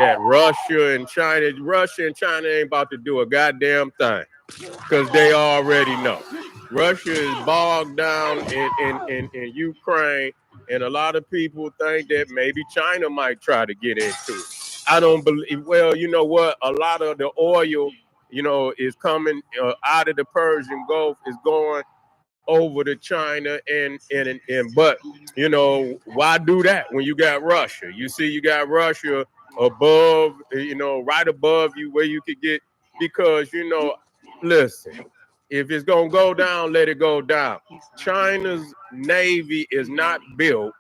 that Russia and China ain't about to do a goddamn thing, because they already know. Russia is bogged down in Ukraine, and a lot of people think that maybe China might try to get into it. I don't believe, well, you know what? A lot of the oil, is coming out of the Persian Gulf, is going over to China, but, why do that when you got Russia? You see, you got Russia above, right above you where you could get, because, listen, if it's going to go down, let it go down. China's Navy is not built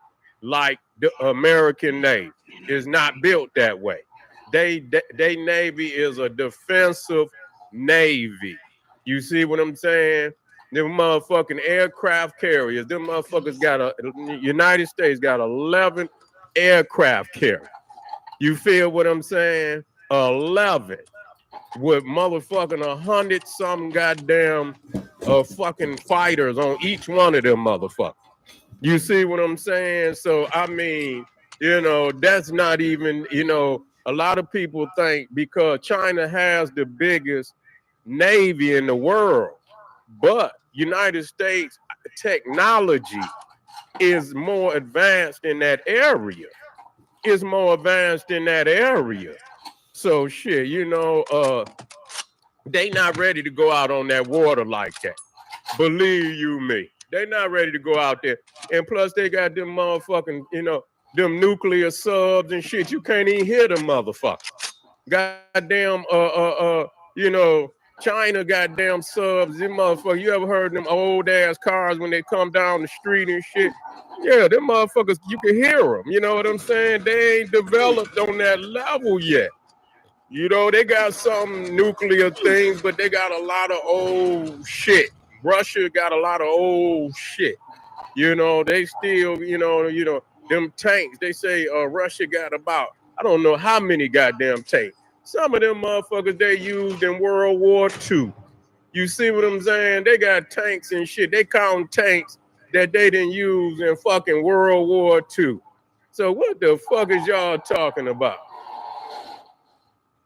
like the American Navy. It's not built that way. They Navy is a defensive Navy. You see what I'm saying? Them motherfucking aircraft carriers, them motherfuckers United States got 11 aircraft carriers. You feel what I'm saying? 11. With motherfucking 100-something goddamn fucking fighters on each one of them motherfuckers. You see what I'm saying? So, I mean, that's not even, a lot of people think because China has the biggest navy in the world. But United States technology is more advanced in that area. Is more advanced in that area. So shit, you know, they not ready to go out on that water like that. Believe you me. They not ready to go out there. And plus they got them motherfucking, you know, them nuclear subs and shit. You can't even hear them motherfuckers. Goddamn, you know, China goddamn subs. Them motherfuckers, you ever heard them old ass cars when they come down the street and shit? Yeah, them motherfuckers, you can hear them. You know what I'm saying? They ain't developed on that level yet. You know, they got some nuclear things, but they got a lot of old shit. Russia got a lot of old shit. You know, they still, you know, them tanks. They say Russia got about, I don't know how many goddamn tanks. Some of them motherfuckers they used in World War II. You see what I'm saying? They got tanks and shit. They count tanks that they didn't use in fucking World War II. So what the fuck is y'all talking about?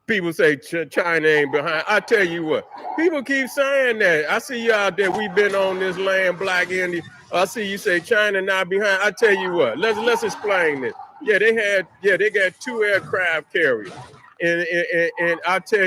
People say China ain't behind. I tell you what, people keep saying that. I see you out there. We've been on this land, Black Indian. I see you say China not behind. I tell you what, let's explain this. Yeah, they got 2 aircraft carriers, and I tell you.